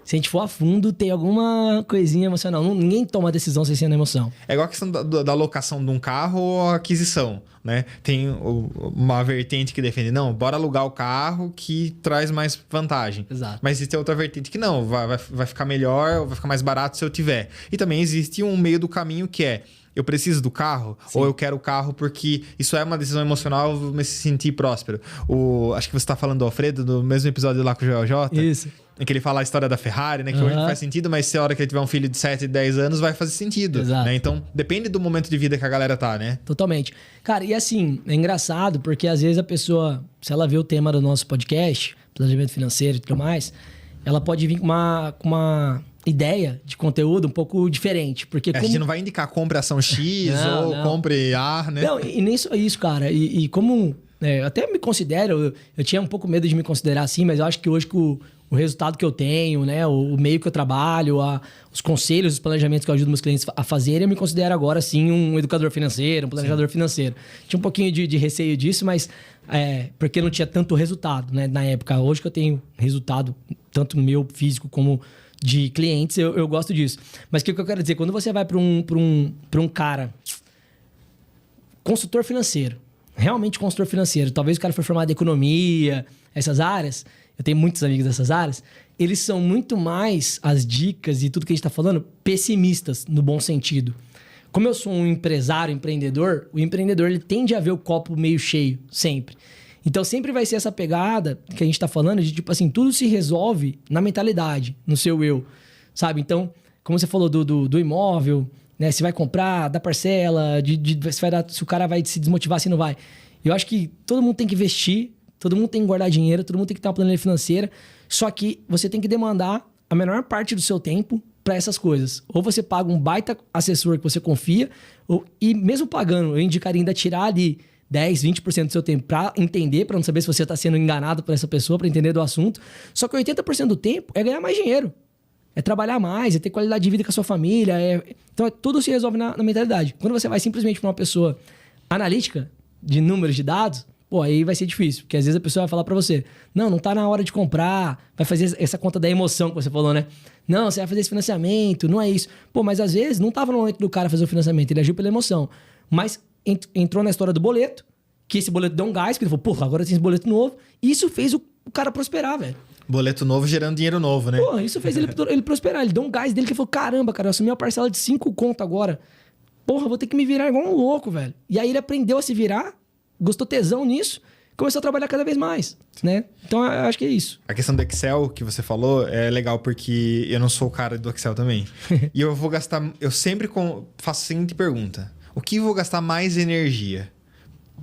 Speaker 2: Se a gente for a fundo, tem alguma coisinha emocional. Ninguém toma decisão sem ser na emoção.
Speaker 1: É igual a questão da locação de um carro ou aquisição, né? Tem uma vertente que defende, não, bora alugar o carro que traz mais vantagem.
Speaker 2: Exato.
Speaker 1: Mas existe outra vertente que não, vai ficar melhor, vai ficar mais barato se eu tiver. E também existe um meio do caminho que é, eu preciso do carro, ou eu quero o carro porque isso é uma decisão emocional, eu vou me sentir próspero. Acho que você está falando do Alfredo, do mesmo episódio lá com o Joel J.
Speaker 2: Isso.
Speaker 1: Em que ele fala a história da Ferrari, né? Que hoje não faz sentido, mas se a hora que ele tiver um filho de 7, 10 anos, vai fazer sentido.
Speaker 2: Exato.
Speaker 1: Né? Então, depende do momento de vida que a galera tá, né?
Speaker 2: Totalmente. Cara, e assim, é engraçado porque às vezes a pessoa, se ela vê o tema do nosso podcast, planejamento financeiro e tudo mais, ela pode vir com uma ideia de conteúdo um pouco diferente. Porque
Speaker 1: A gente não vai indicar compre ação X ou compre A, né?
Speaker 2: Não, e nem só isso, cara. E como... eu até me considero... Eu tinha um pouco medo de me considerar assim, mas eu acho que hoje com o resultado que eu tenho, né? O meio que eu trabalho, os conselhos, os planejamentos que eu ajudo meus clientes a fazerem, eu me considero agora, sim, um educador financeiro, um planejador financeiro. Tinha um pouquinho de receio disso, mas... porque não tinha tanto resultado, né? Na época. Hoje que eu tenho resultado, tanto no meu físico como de clientes, eu gosto disso. Mas o que eu quero dizer? Quando você vai para um cara... Consultor financeiro. Realmente consultor financeiro. Talvez o cara foi formado em economia, essas áreas... Eu tenho muitos amigos dessas áreas. Eles são muito mais, as dicas e tudo que a gente está falando, pessimistas, no bom sentido. Como eu sou um empresário, empreendedor, o empreendedor ele tende a ver o copo meio cheio, sempre. Então, sempre vai ser essa pegada que a gente está falando de, tipo assim, tudo se resolve na mentalidade, no seu eu, sabe? Então, como você falou do imóvel, né? Se vai comprar, da parcela, se o cara vai se desmotivar, se não vai. Eu acho que todo mundo tem que investir, todo mundo tem que guardar dinheiro, todo mundo tem que ter uma planilha financeira. Só que você tem que demandar a menor parte do seu tempo para essas coisas. Ou você paga um baita assessor que você confia, e mesmo pagando, eu indicaria ainda tirar ali 10, 20% do seu tempo para entender, para não saber se você está sendo enganado por essa pessoa, para entender do assunto. Só que 80% do tempo é ganhar mais dinheiro. É trabalhar mais, é ter qualidade de vida com a sua família. Então, tudo se resolve na mentalidade. Quando você vai simplesmente para uma pessoa analítica, de números, de dados, pô, aí vai ser difícil. Porque às vezes a pessoa vai falar pra você, não tá na hora de comprar, vai fazer essa conta da emoção que você falou, né? Não, você vai fazer esse financiamento, não é isso. Pô, mas às vezes não tava no momento do cara fazer o financiamento, ele agiu pela emoção. Mas entrou na história do boleto, que esse boleto deu um gás, porque ele falou, pô, agora tem esse boleto novo. E isso fez o cara prosperar, velho.
Speaker 1: Boleto novo gerando dinheiro novo, né?
Speaker 2: Pô, isso fez ele prosperar. Ele deu um gás dele que ele falou, caramba, cara, eu assumi uma parcela de 5 conto agora. Porra, vou ter que me virar igual um louco, velho. E aí ele aprendeu a se virar, gostou tesão nisso, começou a trabalhar cada vez mais, né? Então, eu acho que é isso.
Speaker 1: A questão do Excel que você falou é legal porque eu não sou o cara do Excel também. E eu vou gastar... Eu sempre faço a seguinte pergunta. O que eu vou gastar mais energia?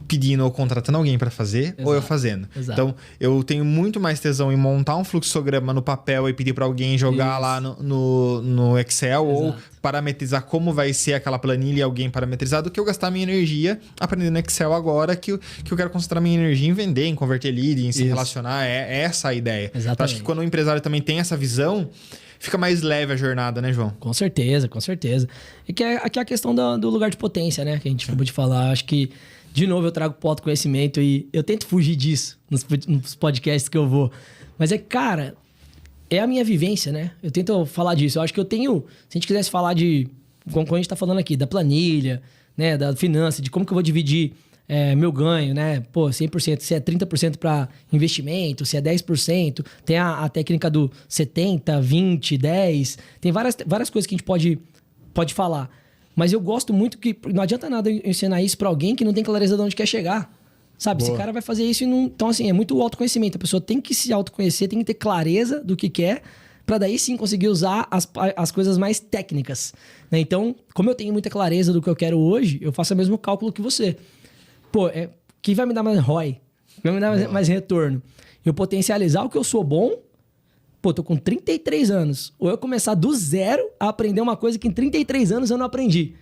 Speaker 1: pedindo ou contratando alguém para fazer, ou eu fazendo.
Speaker 2: Exato.
Speaker 1: Então, eu tenho muito mais tesão em montar um fluxograma no papel e pedir para alguém jogar lá no Excel ou parametrizar como vai ser aquela planilha e alguém parametrizar do que eu gastar minha energia aprendendo Excel agora que eu quero concentrar minha energia em vender, em converter lead, em se relacionar. É essa a ideia.
Speaker 2: Exatamente.
Speaker 1: Eu acho que quando o empresário também tem essa visão, fica mais leve a jornada, né, João?
Speaker 2: Com certeza, com certeza. E que aqui é a questão do lugar de potência, né? Que a gente acabou de falar. Acho que, de novo, eu trago pro autoconhecimento e eu tento fugir disso nos podcasts que eu vou. Mas cara, é a minha vivência, né? Eu tento falar disso. Eu acho que eu tenho... Se a gente quisesse falar de... Como a gente tá falando aqui, da planilha, né? Da finança, de como que eu vou dividir meu ganho, né? Pô, 100%, se é 30% para investimento, se é 10%. Tem a técnica do 70, 20, 10. Tem várias coisas que a gente pode falar. Mas eu gosto muito que não adianta nada eu ensinar isso para alguém que não tem clareza de onde quer chegar. Sabe? Boa. Esse cara vai fazer isso e não... Então, assim, é muito autoconhecimento. A pessoa tem que se autoconhecer, tem que ter clareza do que quer, para daí sim conseguir usar as coisas mais técnicas. Né? Então, como eu tenho muita clareza do que eu quero hoje, eu faço o mesmo cálculo que você. Pô, que vai me dar mais ROI? Vai me dar mais retorno? Eu potencializar o que eu sou bom. Pô, tô com 33 anos. Ou eu começar do zero a aprender uma coisa que em 33 anos eu não aprendi.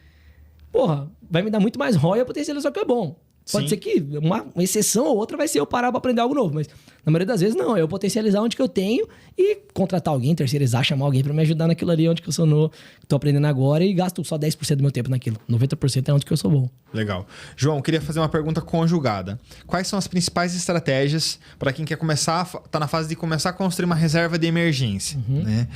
Speaker 2: Porra, vai me dar muito mais ROI a potencializar o que é bom. Pode ser que uma exceção ou outra vai ser eu parar para aprender algo novo, mas na maioria das vezes não, eu potencializar onde que eu tenho e contratar alguém, terceirizar, chamar alguém para me ajudar naquilo ali onde que eu sou tô aprendendo agora e gasto só 10% do meu tempo naquilo. 90% é onde que eu sou bom.
Speaker 1: Legal. João, queria fazer uma pergunta conjugada. Quais são as principais estratégias para quem quer tá na fase de começar a construir uma reserva de emergência? Né?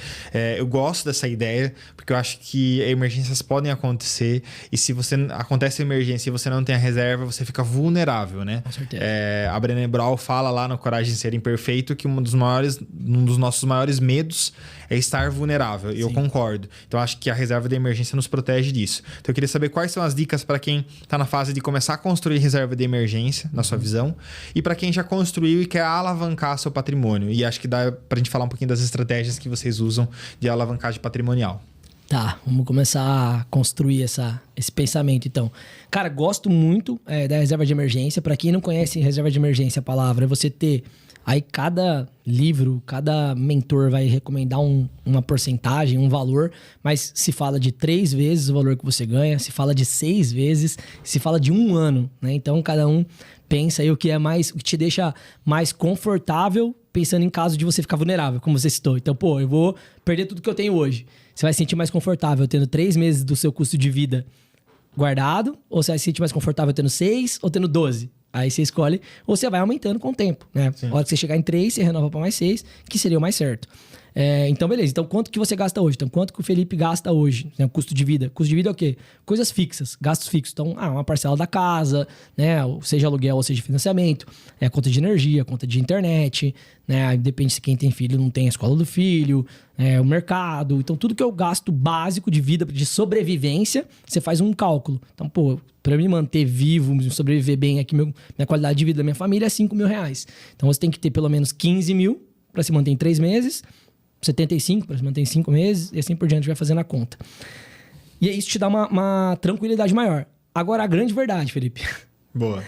Speaker 1: Eu gosto dessa ideia, porque eu acho que emergências podem acontecer e se acontece emergência e você não tem a reserva, você fica vulnerável, né?
Speaker 2: Com certeza.
Speaker 1: A Brené Brown fala lá no Coragem de Ser Imperfeito que um dos nossos maiores medos é estar vulnerável. E eu concordo. Então, acho que a reserva de emergência nos protege disso. Então, eu queria saber quais são as dicas para quem está na fase de começar a construir reserva de emergência, na sua visão, e para quem já construiu e quer alavancar seu patrimônio. E acho que dá para a gente falar um pouquinho das estratégias que vocês usam de alavancagem patrimonial.
Speaker 2: Tá, vamos começar a construir esse pensamento, então. Cara, gosto muito da reserva de emergência. Para quem não conhece reserva de emergência, a palavra é você ter... Aí cada livro, cada mentor vai recomendar uma porcentagem, um valor, mas se fala de 3 vezes o valor que você ganha, se fala de 6 vezes, se fala de 1 ano, né? Então, cada um pensa aí o que te deixa mais confortável pensando em caso de você ficar vulnerável, como você citou. Então, eu vou perder tudo que eu tenho hoje. Você vai se sentir mais confortável tendo 3 meses do seu custo de vida guardado, ou você vai se sentir mais confortável tendo 6 ou tendo 12? Aí você escolhe, ou você vai aumentando com o tempo, né? A hora que você chegar em 3, você renova para mais 6, que seria o mais certo. Então, beleza. Então, quanto que você gasta hoje? Então, quanto que o Felipe gasta hoje? Né? Custo de vida. Custo de vida é o quê? Coisas fixas, gastos fixos. Então, uma parcela da casa, né? Seja aluguel ou seja financiamento, conta de energia, conta de internet, né? Aí depende se quem tem filho não tem a escola do filho, o mercado. Então, tudo que eu gasto básico de vida, de sobrevivência, você faz um cálculo. Então, para me manter vivo, sobreviver bem aqui, minha qualidade de vida da minha família é R$5.000. Então, você tem que ter pelo menos 15 mil para se manter em 3 meses, 75 para se manter em 5 meses, e assim por diante vai fazendo a conta. E isso te dá uma tranquilidade maior. Agora, a grande verdade, Felipe.
Speaker 1: Boa.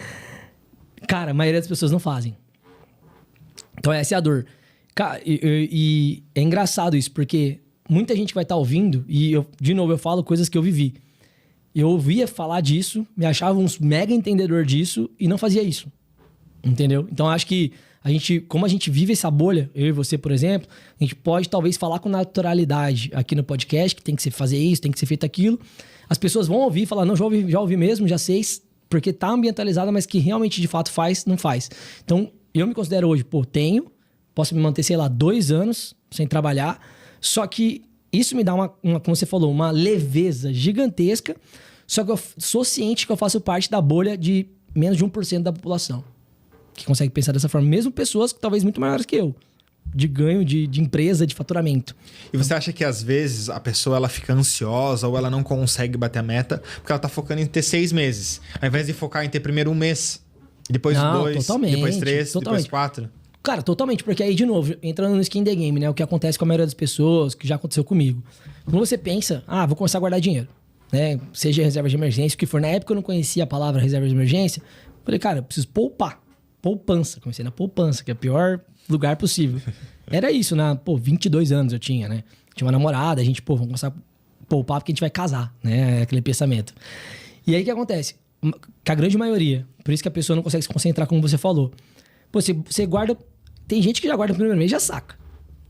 Speaker 2: Cara, a maioria das pessoas não fazem. Então, essa é a dor. Cara, e é engraçado isso, porque muita gente vai estar ouvindo, e de novo, eu falo coisas que eu vivi. Eu ouvia falar disso, me achava um mega entendedor disso e não fazia isso. Entendeu? Então, acho que como a gente vive essa bolha, eu e você, por exemplo, a gente pode talvez falar com naturalidade aqui no podcast, que tem que se fazer isso, tem que ser feito aquilo. As pessoas vão ouvir e falar, não, já ouvi mesmo, já sei, porque tá ambientalizada, mas que realmente de fato faz, não faz. Então, eu me considero hoje, posso me manter, 2 anos sem trabalhar, só que isso me dá como você falou, uma leveza gigantesca, só que eu sou ciente que eu faço parte da bolha de menos de 1% da população que consegue pensar dessa forma. Mesmo pessoas que talvez muito maiores que eu, de ganho de empresa, de faturamento.
Speaker 1: E você acha que às vezes a pessoa ela fica ansiosa ou ela não consegue bater a meta porque ela tá focando em ter 6 meses, ao invés de focar em ter primeiro 1 mês, depois 2, depois 3, depois 4?
Speaker 2: Cara, totalmente, porque aí, de novo, entrando no skin the game, né? O que acontece com a maioria das pessoas, que já aconteceu comigo. Quando você pensa, vou começar a guardar dinheiro, né? Seja reserva de emergência, o que for. Na época eu não conhecia a palavra reserva de emergência, Falei, cara, eu preciso poupar. Poupança. Comecei na poupança, que é o pior lugar possível. Era isso, né? 22 anos eu tinha, né? Tinha uma namorada, a gente, vamos começar a poupar porque a gente vai casar, né? Aquele pensamento. E aí o que acontece? Que a grande maioria, por isso que a pessoa não consegue se concentrar, como você falou. Você guarda... Tem gente que já guarda no primeiro mês e já saca.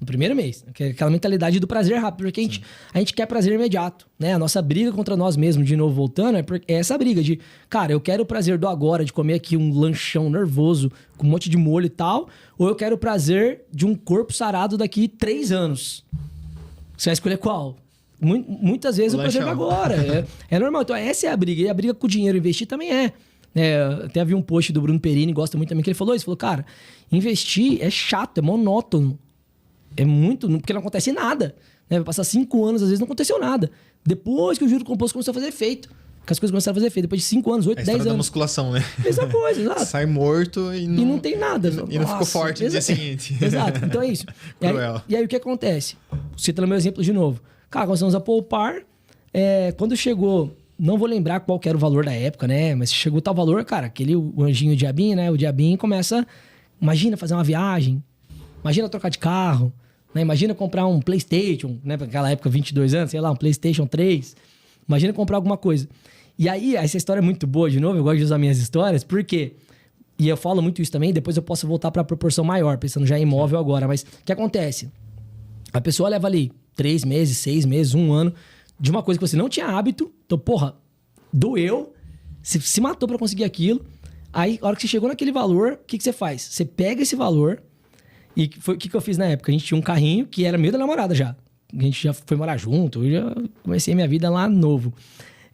Speaker 2: No primeiro mês. Que é aquela mentalidade do prazer rápido. Porque a gente quer prazer imediato, né? A nossa briga contra nós mesmos, de novo voltando, é essa briga de... Cara, eu quero o prazer do agora, de comer aqui um lanchão nervoso, com um monte de molho e tal. Ou eu quero o prazer de um corpo sarado daqui 3 anos. Você vai escolher qual? Muitas vezes o prazer do agora. É normal. Então essa é a briga. E a briga com o dinheiro investir também é. Até havia um post do Bruno Perini, gosta muito também, que ele falou isso. Falou, cara, investir é chato, é monótono. É muito... Porque não acontece nada. Né? Vai passar 5 anos, às vezes não aconteceu nada. Depois que o juro composto começou a fazer efeito. Que as coisas começaram a fazer efeito. Depois de 5 anos, 8, 10 anos.
Speaker 1: Da musculação, né?
Speaker 2: Mesma coisa, exato.
Speaker 1: Sai morto e não
Speaker 2: tem nada.
Speaker 1: E não ficou forte no dia seguinte.
Speaker 2: Exato. Então é isso. E aí o que acontece? Citando meu exemplo de novo. Cara, começamos a poupar. Quando chegou... Não vou lembrar qual que era o valor da época, né? Mas chegou tal valor, cara, o anjinho, o diabinho, né? O diabinho começa... Imagina fazer uma viagem. Imagina trocar de carro. Né? Imagina comprar um PlayStation, né? Naquela época, 22 anos, sei lá, um PlayStation 3. Imagina comprar alguma coisa. E aí, essa história é muito boa, de novo. Eu gosto de usar minhas histórias, porque... E eu falo muito isso também. Depois eu posso voltar para a proporção maior, pensando já em imóvel agora. Mas o que acontece? A pessoa leva ali 3 meses, 6 meses, 1 ano... de uma coisa que você não tinha hábito. Então, doeu. Você se matou pra conseguir aquilo. Aí, a hora que você chegou naquele valor, o que você faz? Você pega esse valor. E foi o que eu fiz na época? A gente tinha um carrinho que era meio da namorada já. A gente já foi morar junto. Eu já comecei minha vida lá novo.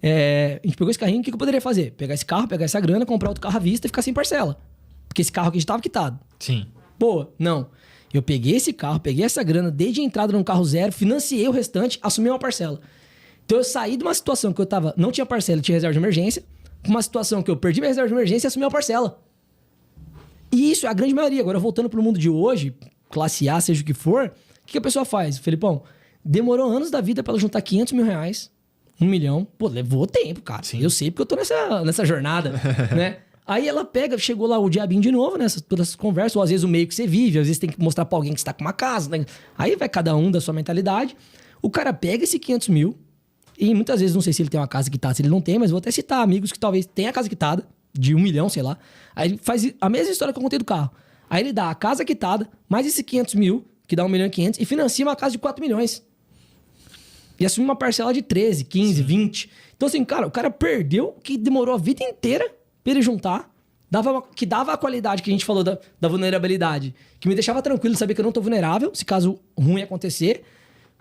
Speaker 2: A gente pegou esse carrinho. O que eu poderia fazer? Pegar esse carro, pegar essa grana, comprar outro carro à vista e ficar sem parcela. Porque esse carro aqui já estava quitado.
Speaker 1: Sim.
Speaker 2: Boa. Não. Eu peguei esse carro, peguei essa grana, desde a entrada num carro zero, financiei o restante, assumi uma parcela. Então eu saí de uma situação que eu não tinha parcela, tinha reserva de emergência, pra uma situação que eu perdi minha reserva de emergência e assumi uma parcela. E isso é a grande maioria. Agora, voltando pro mundo de hoje, classe A, seja o que for, o que a pessoa faz? Felipão, demorou anos da vida pra ela juntar 500 mil reais, 1 milhão. Levou tempo, cara. Sim. Eu sei porque eu tô nessa jornada, né? Aí ela chegou lá o diabinho de novo, todas essas conversas, ou às vezes o meio que você vive, às vezes tem que mostrar pra alguém que você tá com uma casa, né? Aí vai cada um da sua mentalidade. O cara pega esse 500 mil, e muitas vezes, não sei se ele tem uma casa quitada, se ele não tem, mas vou até citar amigos que talvez tenham a casa quitada, de 1 milhão, sei lá. Aí ele faz a mesma história que eu contei do carro. Aí ele dá a casa quitada, mais esse 500 mil, que dá 1 milhão e 500, e financia uma casa de 4 milhões. E assume uma parcela de 13, 15, 20. Então assim, cara, o cara perdeu o que demorou a vida inteira pra ele juntar, que dava a qualidade que a gente falou da vulnerabilidade, que me deixava tranquilo de saber que eu não tô vulnerável, se caso ruim acontecer.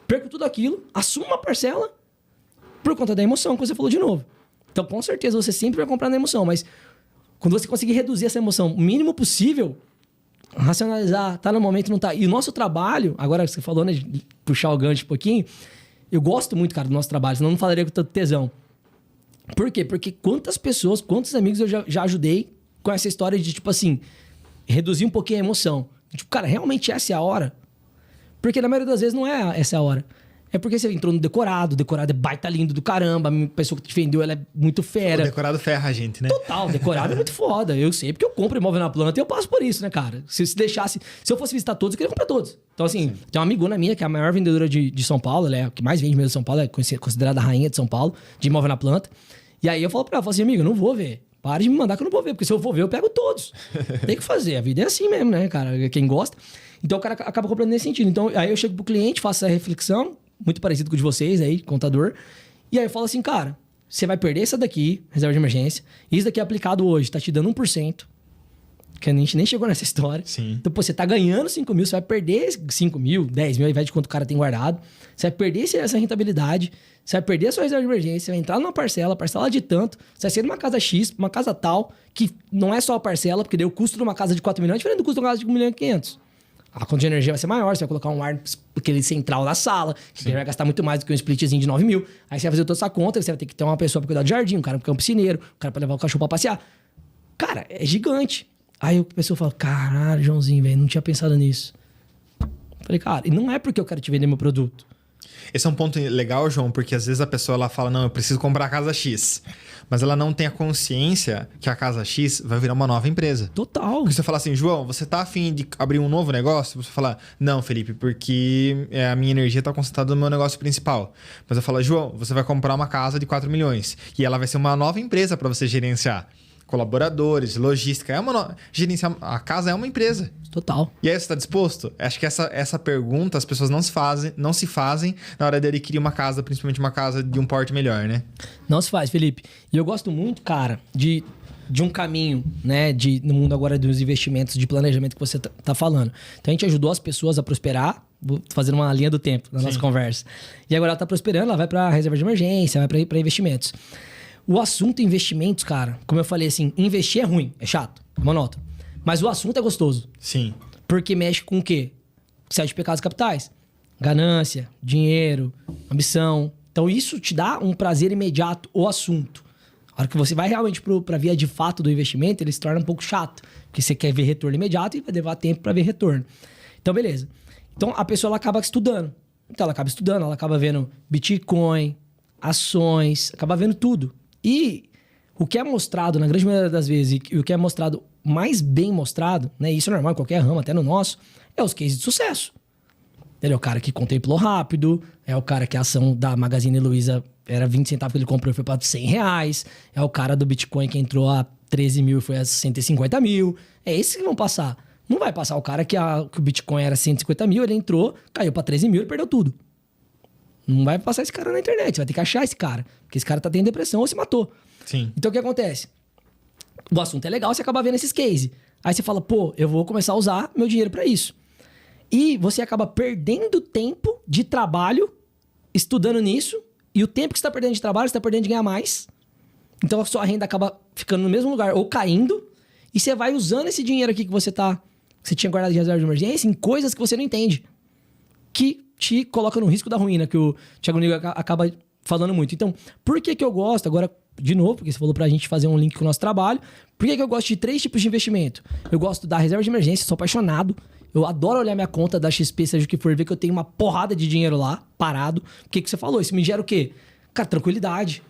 Speaker 2: Perco tudo aquilo, assumo uma parcela, por conta da emoção que você falou de novo. Então, com certeza, você sempre vai comprar na emoção. Mas quando você conseguir reduzir essa emoção o mínimo possível, racionalizar, tá no momento, não tá. E o nosso trabalho, agora que você falou, né, de puxar o gancho um pouquinho, eu gosto muito, cara, do nosso trabalho, senão eu não falaria com tanto tesão. Por quê? Porque quantas pessoas, quantos amigos eu já ajudei com essa história de, tipo assim, reduzir um pouquinho a emoção. Tipo, cara, realmente essa é a hora? Porque na maioria das vezes não é essa a hora. É porque você entrou no decorado, o decorado é baita lindo do caramba, a pessoa que te vendeu, ela é muito fera.
Speaker 1: O decorado ferra a gente, né?
Speaker 2: Total, decorado é muito foda. Eu sei, porque eu compro imóvel na planta e eu passo por isso, né, cara? Se eu fosse visitar todos, eu queria comprar todos. Então, assim, tem uma amigona minha, que é a maior vendedora de São Paulo, ela é a que mais vende mesmo de São Paulo, é considerada a rainha de São Paulo, de imóvel na planta. E aí eu falo pra ela, assim, amigo, eu não vou ver. Para de me mandar que eu não vou ver, porque se eu for ver, eu pego todos. Tem que fazer, a vida é assim mesmo, né, cara? Quem gosta. Então o cara acaba comprando nesse sentido. Então, aí eu chego pro cliente, faço essa reflexão, muito parecido com o de vocês aí, contador. E aí eu falo assim, cara, você vai perder essa daqui, reserva de emergência. Isso daqui aplicado hoje tá te dando 1%. Que a gente nem chegou nessa história.
Speaker 1: Sim.
Speaker 2: Então, pô, você tá ganhando 5 mil, você vai perder 5 mil, 10 mil, ao invés de quanto o cara tem guardado. Você vai perder essa rentabilidade, você vai perder a sua reserva de emergência, você vai entrar numa parcela de tanto, você vai ser de uma casa X, uma casa tal, que não é só a parcela, porque daí o custo de uma casa de 4 milhões é diferente do custo de uma casa de 1 milhão e 500. A conta de energia vai ser maior, você vai colocar um ar, aquele central na sala, que vai gastar muito mais do que um splitzinho de 9 mil. Aí você vai fazer toda essa conta, você vai ter que ter uma pessoa pra cuidar do jardim, um cara que é um piscineiro, um cara pra levar o cachorro pra passear. Cara, é gigante. Aí a pessoa fala, caralho, Joãozinho, velho, não tinha pensado nisso. Falei, cara, e não é porque eu quero te vender meu produto.
Speaker 1: Esse é um ponto legal, João, porque às vezes a pessoa ela fala, não, eu preciso comprar a casa X. Mas ela não tem a consciência que a casa X vai virar uma nova empresa.
Speaker 2: Total.
Speaker 1: Porque você fala assim, João, você tá afim de abrir um novo negócio? Você fala, não, Felipe, porque a minha energia tá concentrada no meu negócio principal. Mas eu falo, João, você vai comprar uma casa de 4 milhões. E ela vai ser uma nova empresa para você gerenciar. Colaboradores, logística. Gerenciar a casa é uma empresa.
Speaker 2: Total.
Speaker 1: E aí você está disposto? Acho que essa pergunta as pessoas não se fazem na hora de adquirir uma casa, principalmente uma casa de um porte melhor, né?
Speaker 2: Não se faz, Felipe. E eu gosto muito, cara, de um caminho, né, no mundo agora dos investimentos, de planejamento que você tá falando. Então a gente ajudou as pessoas a prosperar, vou fazer uma linha do tempo na nossa conversa. E agora ela tá prosperando, ela vai para reserva de emergência, vai para investimentos. O assunto investimentos, cara, como eu falei assim, investir é ruim, é chato, é uma nota. Mas o assunto é gostoso.
Speaker 1: Sim.
Speaker 2: Porque mexe com o quê? 7 pecados capitais. Ganância, dinheiro, ambição. Então isso te dá um prazer imediato, o assunto. A hora que você vai realmente pra via de fato do investimento, ele se torna um pouco chato. Porque você quer ver retorno imediato e vai levar tempo para ver retorno. Então, beleza. Então a pessoa ela acaba estudando. Então ela acaba estudando, ela acaba vendo Bitcoin, ações, acaba vendo tudo. E o que é mostrado, na grande maioria das vezes, e o que é mostrado mais bem mostrado, né? Isso é normal em qualquer ramo, até no nosso, é os cases de sucesso. Ele é o cara que contemplou rápido, é o cara que a ação da Magazine Luiza era 20 centavos que ele comprou e foi para 100 reais, é o cara do Bitcoin que entrou a 13 mil e foi a 150 mil. É esses que vão passar. Não vai passar o cara que o Bitcoin era 150 mil, ele entrou, caiu para 13 mil e perdeu tudo. Não vai passar esse cara na internet, você vai ter que achar esse cara. Porque esse cara tá tendo depressão ou se matou.
Speaker 1: Sim.
Speaker 2: Então o que acontece? O assunto é legal, você acaba vendo esses cases. Aí você fala, pô, eu vou começar a usar meu dinheiro pra isso. E você acaba perdendo tempo de trabalho estudando nisso. E o tempo que você tá perdendo de trabalho, você tá perdendo de ganhar mais. Então a sua renda acaba ficando no mesmo lugar ou caindo. E você vai usando esse dinheiro aqui que você tinha guardado de reserva de emergência em coisas que você não entende. Que te coloca no risco da ruína, que o Thiago Nigro acaba falando muito. Então, por que eu gosto? Agora, de novo, porque você falou pra gente fazer um link com o nosso trabalho. Por que eu gosto de 3 tipos de investimento? Eu gosto da reserva de emergência, sou apaixonado. Eu adoro olhar minha conta da XP, seja o que for, ver que eu tenho uma porrada de dinheiro lá, parado. O que você falou? Isso me gera o quê? Cara, tranquilidade.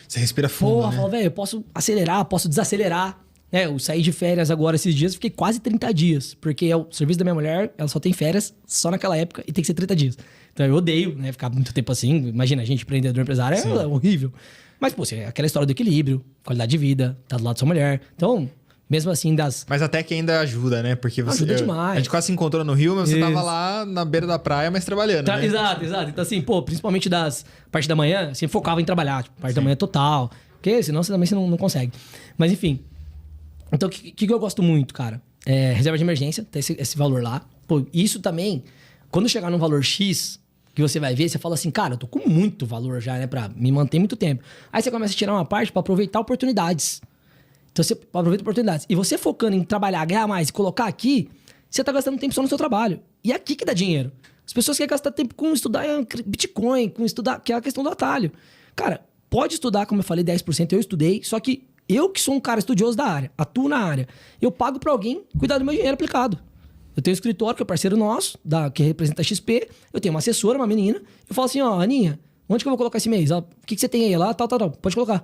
Speaker 1: Você respira fundo,
Speaker 2: porra,
Speaker 1: né?
Speaker 2: fala, velho, eu posso acelerar, posso desacelerar. Eu saí de férias agora esses dias, fiquei quase 30 dias. Porque é o serviço da minha mulher, ela só tem férias só naquela época e tem que ser 30 dias. Então eu odeio, né, ficar muito tempo assim. Imagina, a gente empreendedor, empresário, é horrível. Mas, pô, é aquela história do equilíbrio, qualidade de vida, tá do lado da sua mulher. Então, mesmo assim,
Speaker 1: Mas até que ainda ajuda, né? Porque você...
Speaker 2: Ajuda demais.
Speaker 1: A gente quase se encontrou no Rio, mas você tava lá na beira da praia, mas trabalhando, né?
Speaker 2: Exato. Então, assim, pô, principalmente parte da manhã, você focava em trabalhar. Tipo, parte da manhã total. Porque senão você também não consegue. Mas, enfim. Então, o que eu gosto muito, cara? Reserva de emergência, tem esse valor lá. Pô, isso também, quando chegar num valor X, que você vai ver, você fala assim, cara, eu tô com muito valor já, né? Pra me manter muito tempo. Aí você começa a tirar uma parte pra aproveitar oportunidades. Então, você aproveita oportunidades. E você focando em trabalhar, ganhar mais e colocar aqui, você tá gastando tempo só no seu trabalho. E é aqui que dá dinheiro. As pessoas querem gastar tempo com estudar Bitcoin, com estudar, que é a questão do atalho. Cara, pode estudar, como eu falei, 10%, eu estudei, só que eu que sou um cara estudioso da área, atuo na área, eu pago pra alguém cuidar do meu dinheiro aplicado. Eu tenho um escritório, que é parceiro nosso, que representa a XP, eu tenho uma assessora, uma menina, eu falo assim, ó, Aninha, onde que eu vou colocar esse mês? O que você tem aí? Lá, tal, pode colocar.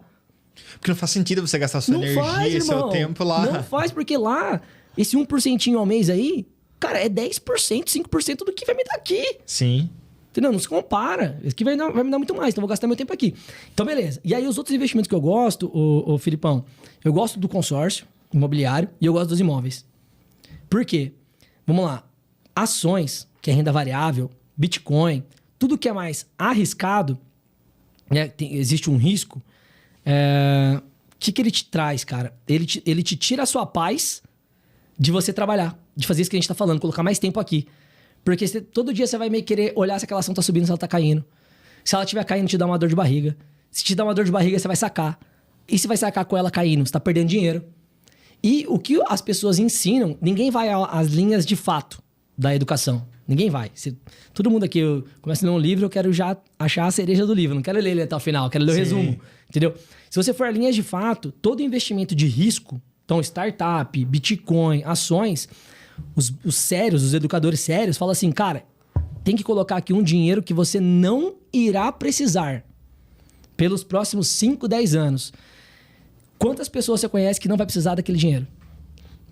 Speaker 1: Porque não faz sentido você gastar sua energia e seu tempo lá.
Speaker 2: Não faz, porque lá, esse 1% ao mês aí, cara, é 10%, 5% do que vai me dar aqui.
Speaker 1: Sim.
Speaker 2: Entendeu? Não se compara. Esse aqui vai me dar muito mais, então eu vou gastar meu tempo aqui. Então, beleza. E aí, os outros investimentos que eu gosto, ô Filipão, eu gosto do consórcio imobiliário e eu gosto dos imóveis. Por quê? Vamos lá. Ações, que é renda variável, Bitcoin, tudo que é mais arriscado, né, existe um risco. O que ele te traz, cara? Ele te tira a sua paz de você trabalhar, de fazer isso que a gente tá falando, colocar mais tempo aqui. Porque todo dia você vai meio querer olhar se aquela ação tá subindo, se ela tá caindo. Se ela estiver caindo, te dá uma dor de barriga. Se te dá uma dor de barriga, você vai sacar. E se vai sacar com ela caindo, você tá perdendo dinheiro. E o que as pessoas ensinam, ninguém vai às linhas de fato da educação. Ninguém vai. Todo mundo aqui, eu começo a ler um livro, eu quero já achar a cereja do livro. Não quero ler ele até o final, quero ler o resumo. Entendeu? Se você for a linhas de fato, todo investimento de risco, então startup, Bitcoin, ações, os sérios, os educadores sérios, falam assim, cara, tem que colocar aqui um dinheiro que você não irá precisar pelos próximos 5, 10 anos. Quantas pessoas você conhece que não vai precisar daquele dinheiro?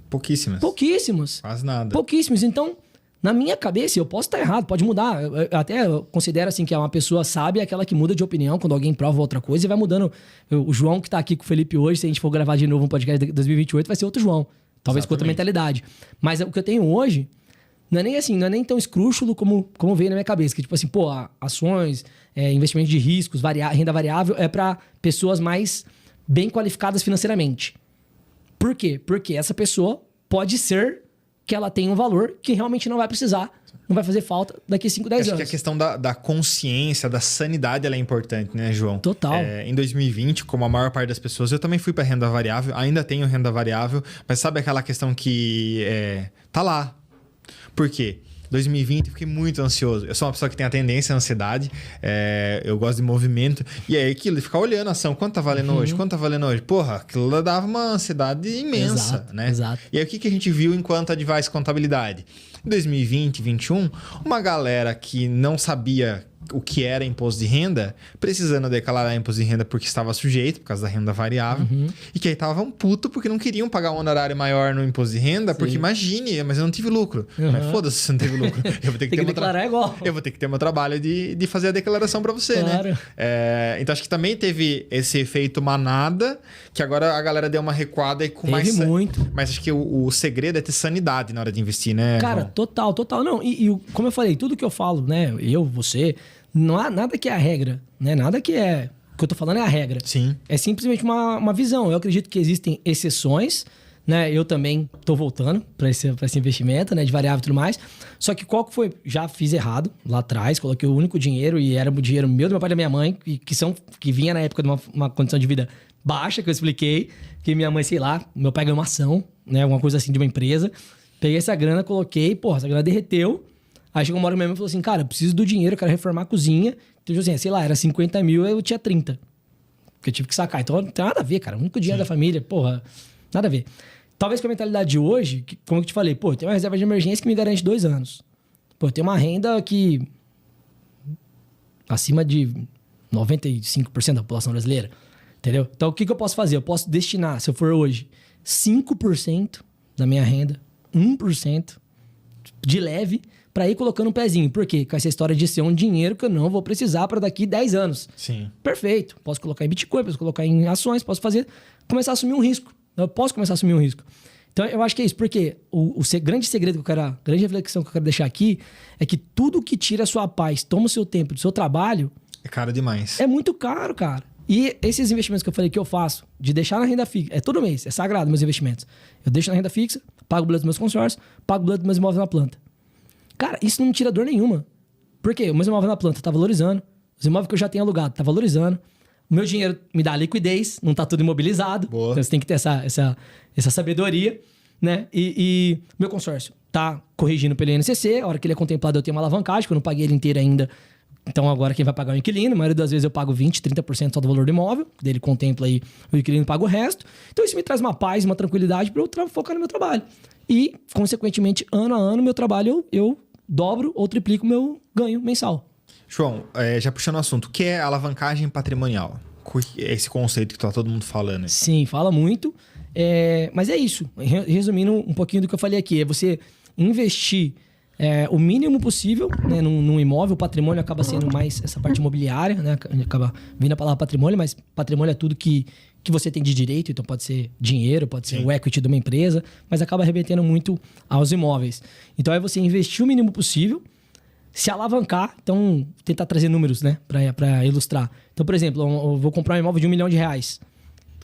Speaker 1: Pouquíssimas.
Speaker 2: Pouquíssimos.
Speaker 1: Quase nada.
Speaker 2: Pouquíssimos. Então, na minha cabeça, eu posso estar errado, pode mudar. Eu até considero assim que uma pessoa sábia é aquela que muda de opinião quando alguém prova outra coisa e vai mudando. O João que tá aqui com o Felipe hoje, se a gente for gravar de novo um podcast de 2028, vai ser outro João. Talvez com outra mentalidade. Mas o que eu tenho hoje não é nem assim, não é nem tão escrúxulo como veio na minha cabeça. Que tipo assim, pô, ações, investimento de riscos, renda variável é para pessoas mais bem qualificadas financeiramente. Por quê? Porque essa pessoa pode ser que ela tenha um valor que realmente não vai precisar, não vai fazer falta daqui a 5, 10 anos.
Speaker 1: Acho que a questão da consciência, da sanidade, ela é importante, né, João?
Speaker 2: Total.
Speaker 1: Em 2020, como a maior parte das pessoas, eu também fui para renda variável, ainda tenho renda variável, mas sabe aquela questão que tá lá. Por quê? 2020 eu fiquei muito ansioso. Eu sou uma pessoa que tem a tendência à ansiedade. Eu gosto de movimento. E aí aquilo de ficar olhando a ação. Quanto tá valendo hoje? Quanto tá valendo hoje? Porra, aquilo dava uma ansiedade imensa,
Speaker 2: Exato,
Speaker 1: né?
Speaker 2: exato.
Speaker 1: E aí o que a gente viu enquanto Advice Contabilidade? Em 2020, 2021, uma galera que não sabia o que era imposto de renda, precisando declarar imposto de renda porque estava sujeito, por causa da renda variável, e que aí estavam puto porque não queriam pagar um honorário maior no imposto de renda, porque imagine, mas eu não tive lucro. Mas foda-se se não teve lucro. Eu vou ter que
Speaker 2: Tem que declarar igual.
Speaker 1: Eu vou ter que ter meu trabalho de fazer a declaração para você,
Speaker 2: Claro.
Speaker 1: né? Então acho que também teve esse efeito manada, que agora a galera deu uma recuada e com
Speaker 2: Teve
Speaker 1: mais...
Speaker 2: muito.
Speaker 1: Mas acho que o segredo é ter sanidade na hora de investir, né?
Speaker 2: Cara,
Speaker 1: João?
Speaker 2: total. Não, como eu falei, tudo que eu falo, né? Eu, você, não há nada que é a regra, né? Nada que é... O que eu tô falando é a regra.
Speaker 1: Sim.
Speaker 2: É simplesmente uma visão. Eu acredito que existem exceções, né? Eu também tô voltando para esse investimento, né? De variável e tudo mais. Só que qual que foi? Já fiz errado lá atrás, coloquei o único dinheiro e era o dinheiro meu, do meu pai e da minha mãe, que vinha na época de uma condição de vida baixa, que eu expliquei, que minha mãe, sei lá, meu pai ganhou uma ação, né? Alguma coisa assim de uma empresa. Peguei essa grana, coloquei, porra, essa grana derreteu. Aí chegou uma hora que minha mãe falou assim, cara, eu preciso do dinheiro, eu quero reformar a cozinha. Então, assim, sei lá, era 50 mil, eu tinha 30. Porque eu tive que sacar. Então, não tem nada a ver, cara. O único dinheiro da família, porra, nada a ver. Talvez com a mentalidade de hoje, como eu te falei, pô, eu tenho uma reserva de emergência que me garante 2 anos. Pô, eu tenho uma renda que... acima de 95% da população brasileira. Entendeu? Então, o que eu posso fazer? Eu posso destinar, se eu for hoje, 5% da minha renda, 1% de leve, para ir colocando um pezinho. Por quê? Com essa história de ser um dinheiro que eu não vou precisar para daqui 10 anos.
Speaker 1: Sim.
Speaker 2: Perfeito. Posso colocar em Bitcoin, posso colocar em ações, posso começar a assumir um risco. Eu posso começar a assumir um risco. Então, eu acho que é isso. Porque grande segredo que eu quero, a grande reflexão que eu quero deixar aqui é que tudo que tira a sua paz, toma o seu tempo do seu trabalho...
Speaker 1: É caro demais.
Speaker 2: É muito caro, cara. E esses investimentos que eu falei que eu faço, de deixar na renda fixa, é todo mês, é sagrado meus investimentos. Eu deixo na renda fixa, pago o boleto dos meus consórcios, pago o boleto dos meus imóveis na planta. Cara, isso não me tira dor nenhuma. Por quê? O meu imóvel na planta tá valorizando, os imóveis que eu já tenho alugado tá valorizando, o meu dinheiro me dá liquidez, não tá tudo imobilizado.
Speaker 1: Boa.
Speaker 2: Então você tem que ter essa sabedoria, né? E meu consórcio tá corrigindo pelo INCC, a hora que ele é contemplado eu tenho uma alavancagem, que eu não paguei ele inteiro ainda. Então agora quem vai pagar é o inquilino, a maioria das vezes eu pago 20%, 30% só do valor do imóvel, dele contempla aí, o inquilino paga o resto. Então isso me traz uma paz, uma tranquilidade para eu focar no meu trabalho. E, consequentemente, ano a ano, meu trabalho eu dobro ou triplico o meu ganho mensal.
Speaker 1: João, já puxando o assunto, o que é alavancagem patrimonial? Esse conceito que tá todo mundo falando.
Speaker 2: Sim, fala muito. Mas é isso. Resumindo um pouquinho do que eu falei aqui, é você investir o mínimo possível, né, num imóvel. O patrimônio acaba sendo mais essa parte imobiliária, né? Acaba vindo a palavra patrimônio, mas patrimônio é tudo que você tem de direito. Então pode ser dinheiro, pode ser o equity de uma empresa, mas acaba arrebentando muito aos imóveis. Então é você investir o mínimo possível, se alavancar. Então tentar trazer números, né, para ilustrar. Então, por exemplo, eu vou comprar um imóvel de R$1 milhão.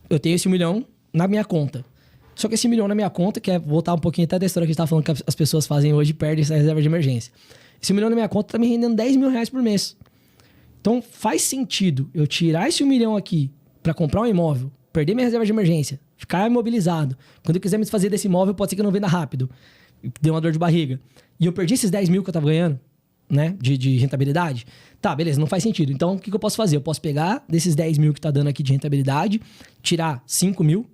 Speaker 2: Eu tenho esse R$1 milhão na minha conta. Só que esse R$1 milhão na minha conta, que é voltar um pouquinho até da história que a gente estava falando que as pessoas fazem hoje, perdem essa reserva de emergência. Esse R$1 milhão na minha conta está me rendendo R$10 mil por mês. Então faz sentido eu tirar esse R$1 milhão aqui para comprar um imóvel, perder minha reserva de emergência, ficar imobilizado. Quando eu quiser me desfazer desse imóvel, pode ser que eu não venda rápido. Deu uma dor de barriga. E eu perdi esses 10 mil que eu estava ganhando, né, de rentabilidade. Tá, beleza, não faz sentido. Então o que eu posso fazer? Eu posso pegar desses 10 mil que está dando aqui de rentabilidade, tirar 5 mil,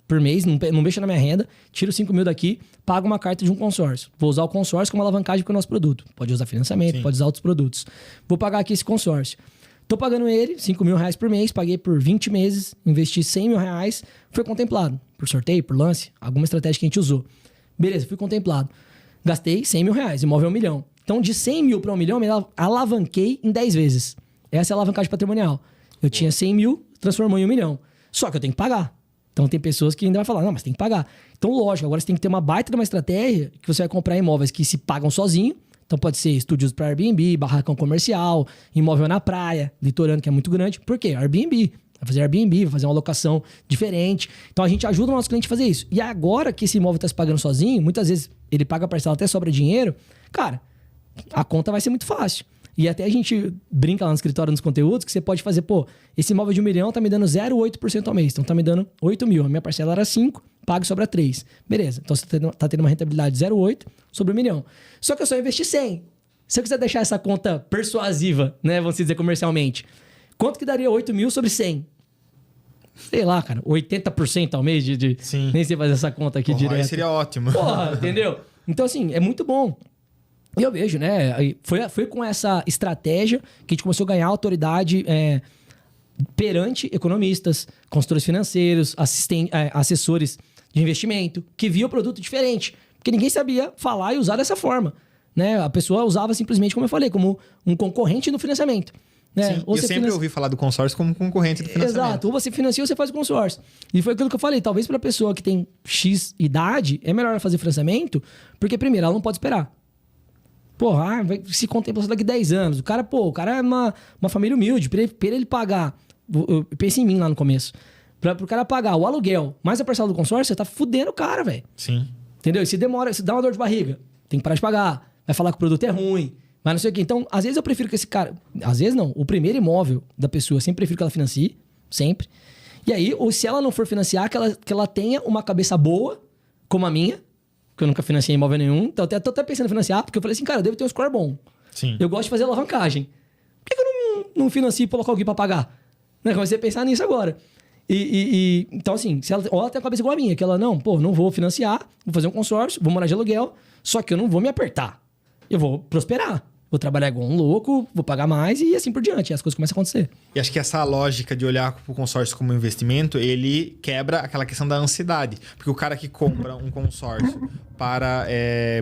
Speaker 2: por mês, não mexa na minha renda, tiro 5 mil daqui, pago uma carta de um consórcio. Vou usar o consórcio como alavancagem para o nosso produto. Pode usar financiamento, pode usar outros produtos. Vou pagar aqui esse consórcio. Tô pagando ele, 5 mil reais por mês, paguei por 20 meses, investi 100 mil reais, foi contemplado. Por sorteio, por lance, alguma estratégia que a gente usou. Beleza, fui contemplado. Gastei 100 mil reais, imóvel 1 milhão. Então, de 100 mil para 1 milhão, eu me alavanquei em 10 vezes. Essa é a alavancagem patrimonial. Eu tinha 100 mil, transformou em 1 milhão. Só que eu tenho que pagar. Então, tem pessoas que ainda vão falar, não, mas tem que pagar. Então, lógico, agora você tem que ter uma baita de uma estratégia que você vai comprar imóveis que se pagam sozinho. Então, pode ser estúdios para Airbnb, barracão comercial, imóvel na praia, litorâneo, que é muito grande. Por quê? Airbnb. Vai fazer Airbnb, vai fazer uma locação diferente. Então, a gente ajuda o nosso cliente a fazer isso. E agora que esse imóvel está se pagando sozinho, muitas vezes ele paga a parcela, até sobra dinheiro. Cara, a conta vai ser muito fácil. E até a gente brinca lá no escritório, nos conteúdos, que você pode fazer, pô, esse imóvel de 1 milhão tá me dando 0,8% ao mês. Então, tá me dando 8 mil. A minha parcela era 5, pago e sobra 3. Beleza. Então, você tá tendo uma rentabilidade de 0,8 sobre 1 milhão. Só que eu só investi 100. Se eu quiser deixar essa conta persuasiva, né, vamos dizer comercialmente, quanto que daria 8 mil sobre 100? Sei lá, cara, 80% ao mês de
Speaker 1: Sim.
Speaker 2: Nem sei fazer essa conta aqui direto.
Speaker 1: Aí seria ótimo.
Speaker 2: Porra, entendeu? Então, assim, é muito bom. E eu vejo, né? Foi com essa estratégia que a gente começou a ganhar autoridade perante economistas, consultores financeiros, assessores de investimento, que viam o produto diferente. Porque ninguém sabia falar e usar dessa forma. Né? A pessoa usava simplesmente, como eu falei, como um concorrente no financiamento. Né?
Speaker 1: Sim, eu sempre ouvi falar do consórcio como concorrente do financiamento.
Speaker 2: Exato. Ou você financia ou você faz o consórcio. E foi aquilo que eu falei. Talvez para a pessoa que tem X idade, é melhor fazer financiamento, porque primeiro, ela não pode esperar. Porra, vai se contemplar daqui 10 anos. O cara é uma família humilde. Pra ele pagar... Eu pensei em mim lá no começo. Pro cara pagar o aluguel mais a parcela do consórcio, você tá fudendo o cara, velho.
Speaker 1: Sim.
Speaker 2: Entendeu? E se demora, se dá uma dor de barriga, tem que parar de pagar. Vai falar que o produto é ruim. Mas não sei o quê. Então, às vezes eu prefiro que esse cara... Às vezes não. O primeiro imóvel da pessoa, eu sempre prefiro que ela financie. Sempre. E aí, ou se ela não for financiar, que ela tenha uma cabeça boa, como a minha, que eu nunca financiei imóvel nenhum. Então, tô até pensando em financiar, porque eu falei assim, cara, eu devo ter um score bom.
Speaker 1: Sim.
Speaker 2: Eu gosto de fazer alavancagem. Por que eu não financio e coloco alguém pra pagar? Né? Comecei a pensar nisso agora. Então, assim, se ela tem uma cabeça igual a minha, que ela, não vou financiar, vou fazer um consórcio, vou morar de aluguel, só que eu não vou me apertar. Eu vou prosperar. Vou trabalhar igual um louco, vou pagar mais e assim por diante. E as coisas começam a acontecer.
Speaker 1: E acho que essa lógica de olhar o consórcio como investimento, ele quebra aquela questão da ansiedade. Porque o cara que compra um consórcio para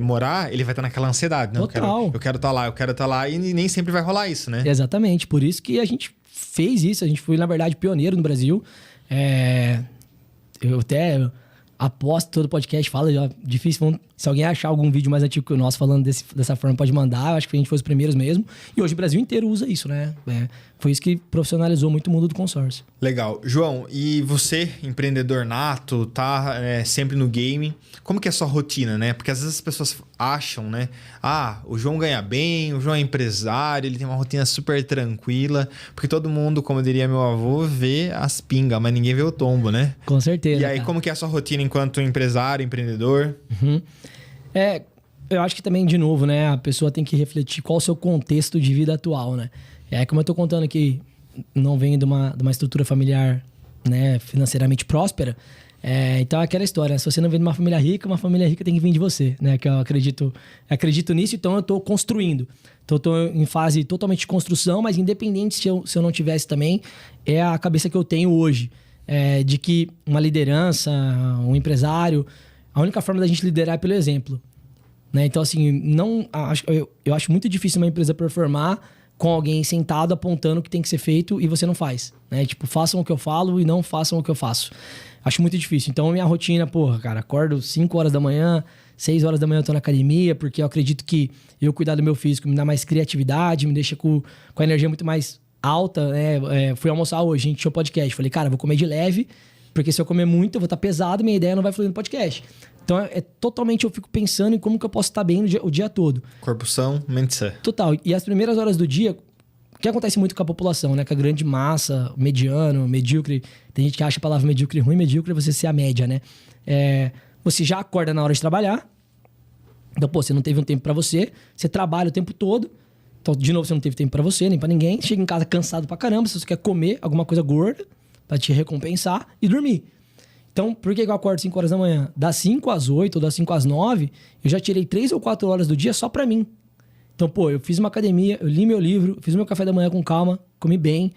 Speaker 1: morar, ele vai estar naquela ansiedade. Né?
Speaker 2: Total.
Speaker 1: Eu quero estar lá e nem sempre vai rolar isso, né?
Speaker 2: Exatamente. Por isso que a gente fez isso. A gente foi, na verdade, pioneiro no Brasil. Eu até... aposto, todo podcast fala, já difícil. Se alguém achar algum vídeo mais antigo que o nosso falando dessa forma, pode mandar. Eu acho que a gente foi os primeiros mesmo. E hoje o Brasil inteiro usa isso, né? Foi isso que profissionalizou muito o mundo do consórcio.
Speaker 1: Legal. João, e você, empreendedor nato, tá sempre no game, como que é a sua rotina, né? Porque às vezes as pessoas acham, né? Ah, o João ganha bem, o João é empresário, ele tem uma rotina super tranquila. Porque todo mundo, como diria meu avô, vê as pingas, mas ninguém vê o tombo, né?
Speaker 2: Com certeza.
Speaker 1: E aí, como que é a sua rotina enquanto empresário, empreendedor?
Speaker 2: Uhum. Eu acho que também, de novo, né? A pessoa tem que refletir qual o seu contexto de vida atual, né? Como eu tô contando aqui, não venho de uma estrutura familiar, né, financeiramente próspera. Então, é aquela história. Se você não vem de uma família rica tem que vir de você, né? Que eu acredito nisso, então eu tô construindo. Então, eu tô em fase totalmente de construção, mas independente se eu não tivesse também, é a cabeça que eu tenho hoje. De que uma liderança, um empresário, a única forma da gente liderar é pelo exemplo. Né? Então, assim, eu acho muito difícil uma empresa performar com alguém sentado apontando o que tem que ser feito e você não faz. Né? Tipo, façam o que eu falo e não façam o que eu faço. Acho muito difícil. Então, a minha rotina, cara, acordo 5 horas da manhã, 6 horas da manhã eu tô na academia, porque eu acredito que eu cuidar do meu físico me dá mais criatividade, me deixa com a energia muito mais alta, né? Fui almoçar hoje, a gente tinha um podcast. Falei, cara, vou comer de leve, porque se eu comer muito, eu vou estar pesado, minha ideia não vai fluir no podcast. Então, totalmente, eu fico pensando em como que eu posso estar bem o dia todo.
Speaker 1: Corpo são, mente sã.
Speaker 2: Total. E as primeiras horas do dia, o que acontece muito com a população, né? Com a grande massa, mediano, medíocre. Tem gente que acha a palavra medíocre ruim. Medíocre é você ser a média, né? Você já acorda na hora de trabalhar. Então, você não teve um tempo pra você. Você trabalha o tempo todo. Então, de novo, você não teve tempo pra você, nem pra ninguém. Chega em casa cansado pra caramba. Se você quer comer alguma coisa gorda pra te recompensar e dormir. Então, por que eu acordo 5 horas da manhã? Das 5 às 8 ou das 5 às 9, eu já tirei 3 ou 4 horas do dia só pra mim. Então, pô, eu fiz uma academia, eu li meu livro, fiz meu café da manhã com calma, comi bem.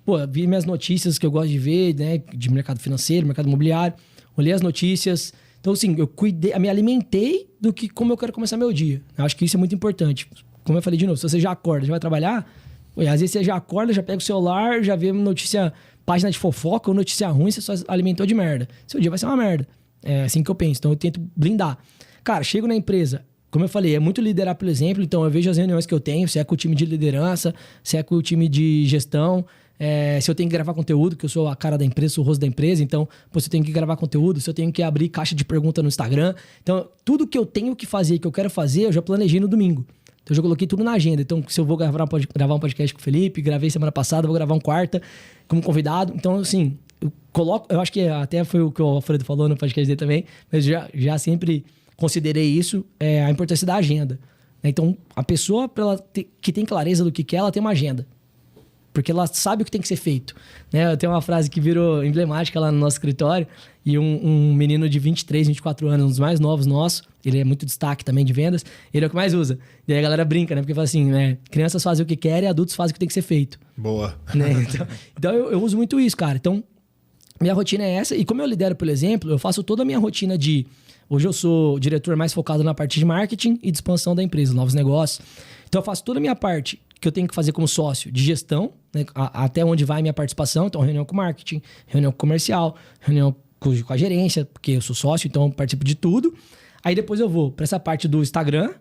Speaker 2: Pô, vi minhas notícias que eu gosto de ver, né? De mercado financeiro, mercado imobiliário. Olhei as notícias. Então, assim, eu me alimentei do que como eu quero começar meu dia. Eu acho que isso é muito importante. Como eu falei de novo, se você já acorda, já vai trabalhar, pô, às vezes você já acorda, já pega o celular, já vê notícia, página de fofoca ou notícia ruim, você só alimentou de merda. Seu dia vai ser uma merda. É assim que eu penso. Então, eu tento blindar. Cara, chego na empresa, como eu falei, é muito liderar pelo exemplo. Então, eu vejo as reuniões que eu tenho, se é com o time de liderança, se é com o time de gestão, se eu tenho que gravar conteúdo, que eu sou a cara da empresa, sou o rosto da empresa, então, pô, se eu tenho que gravar conteúdo, se eu tenho que abrir caixa de pergunta no Instagram. Então, tudo que eu tenho que fazer, que eu quero fazer, eu já planejei no domingo. Então, eu já coloquei tudo na agenda. Então, se eu vou gravar um podcast com o Felipe, gravei semana passada, vou gravar um quarta como convidado. Então, assim, eu acho que até foi o que o Alfredo falou no podcast dele também, mas já sempre considerei isso, a importância da agenda. Então, a pessoa que tem clareza do que quer, ela tem uma agenda. Porque ela sabe o que tem que ser feito. Né? Eu tenho uma frase que virou emblemática lá no nosso escritório, e um menino de 23, 24 anos, um dos mais novos nossos, ele é muito destaque também de vendas, ele é o que mais usa. E aí a galera brinca, né? Porque fala assim, né? Crianças fazem o que querem, adultos fazem o que tem que ser feito.
Speaker 1: Boa.
Speaker 2: Né? Então eu uso muito isso, cara. Então, minha rotina é essa. E como eu lidero pelo exemplo, eu faço toda a minha rotina de... Hoje eu sou o diretor mais focado na parte de marketing e de expansão da empresa, novos negócios. Então eu faço toda a minha parte que eu tenho que fazer como sócio de gestão, né, até onde vai a minha participação. Então, reunião com marketing, reunião com comercial, reunião com a gerência, porque eu sou sócio, então eu participo de tudo. Aí depois eu vou para essa parte do Instagram,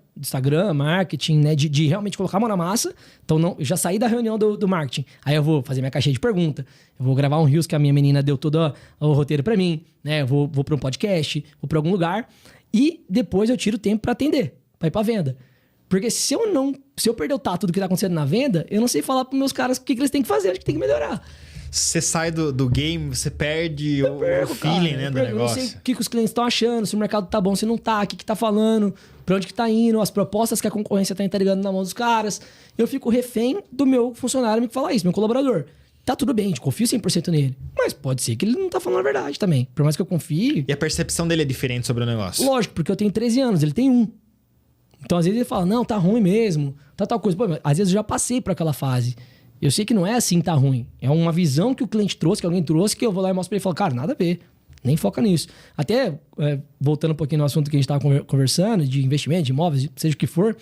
Speaker 2: marketing, né, de realmente colocar a mão na massa. Então, eu já saí da reunião do marketing. Aí eu vou fazer minha caixinha de pergunta, eu vou gravar um Reels que a minha menina deu todo o roteiro para mim, né? Eu vou para um podcast, vou para algum lugar. E depois eu tiro tempo para atender, para ir para venda. Porque se eu perder o tato do que tá acontecendo na venda, eu não sei falar pros meus caras o que eles têm que fazer, onde que tem que melhorar.
Speaker 1: Você sai do game, você perde o feeling, cara, né, do negócio.
Speaker 2: Eu não sei o que os clientes estão achando, se o mercado tá bom, se não tá, o que tá falando, pra onde que tá indo, as propostas que a concorrência tá entregando na mão dos caras. Eu fico refém do meu funcionário me falar isso, meu colaborador. Tá tudo bem, confio 100% nele. Mas pode ser que ele não tá falando a verdade também. Por mais que eu confie...
Speaker 1: E a percepção dele é diferente sobre o negócio?
Speaker 2: Lógico, porque eu tenho 13 anos, ele tem 1. Então, às vezes ele fala, não, tá ruim mesmo, tá tal coisa. Pô, às vezes eu já passei por aquela fase. Eu sei que não é assim, tá ruim. É uma visão que o cliente trouxe, que alguém trouxe, que eu vou lá e mostro pra ele e falo, cara, nada a ver. Nem foca nisso. Até, voltando um pouquinho no assunto que a gente tava conversando, de investimento, de imóveis, seja o que for,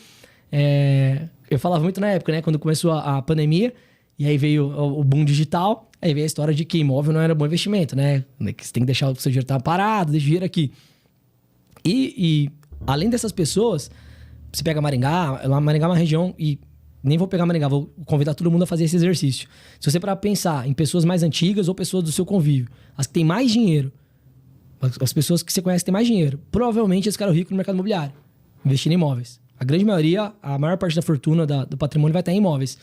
Speaker 2: eu falava muito na época, né? Quando começou a pandemia, e aí veio o boom digital, aí veio a história de que imóvel não era bom investimento, né? Que você tem que deixar o seu dinheiro estar parado, deixa o dinheiro aqui. E além dessas pessoas... Você pega Maringá é uma região e nem vou pegar Maringá, vou convidar todo mundo a fazer esse exercício. Se você para pensar em pessoas mais antigas ou pessoas do seu convívio, as que têm mais dinheiro, as pessoas que você conhece que têm mais dinheiro, provavelmente eles ficaram ricos no mercado imobiliário, investindo em imóveis. A grande maioria, a maior parte da fortuna do patrimônio vai estar em imóveis.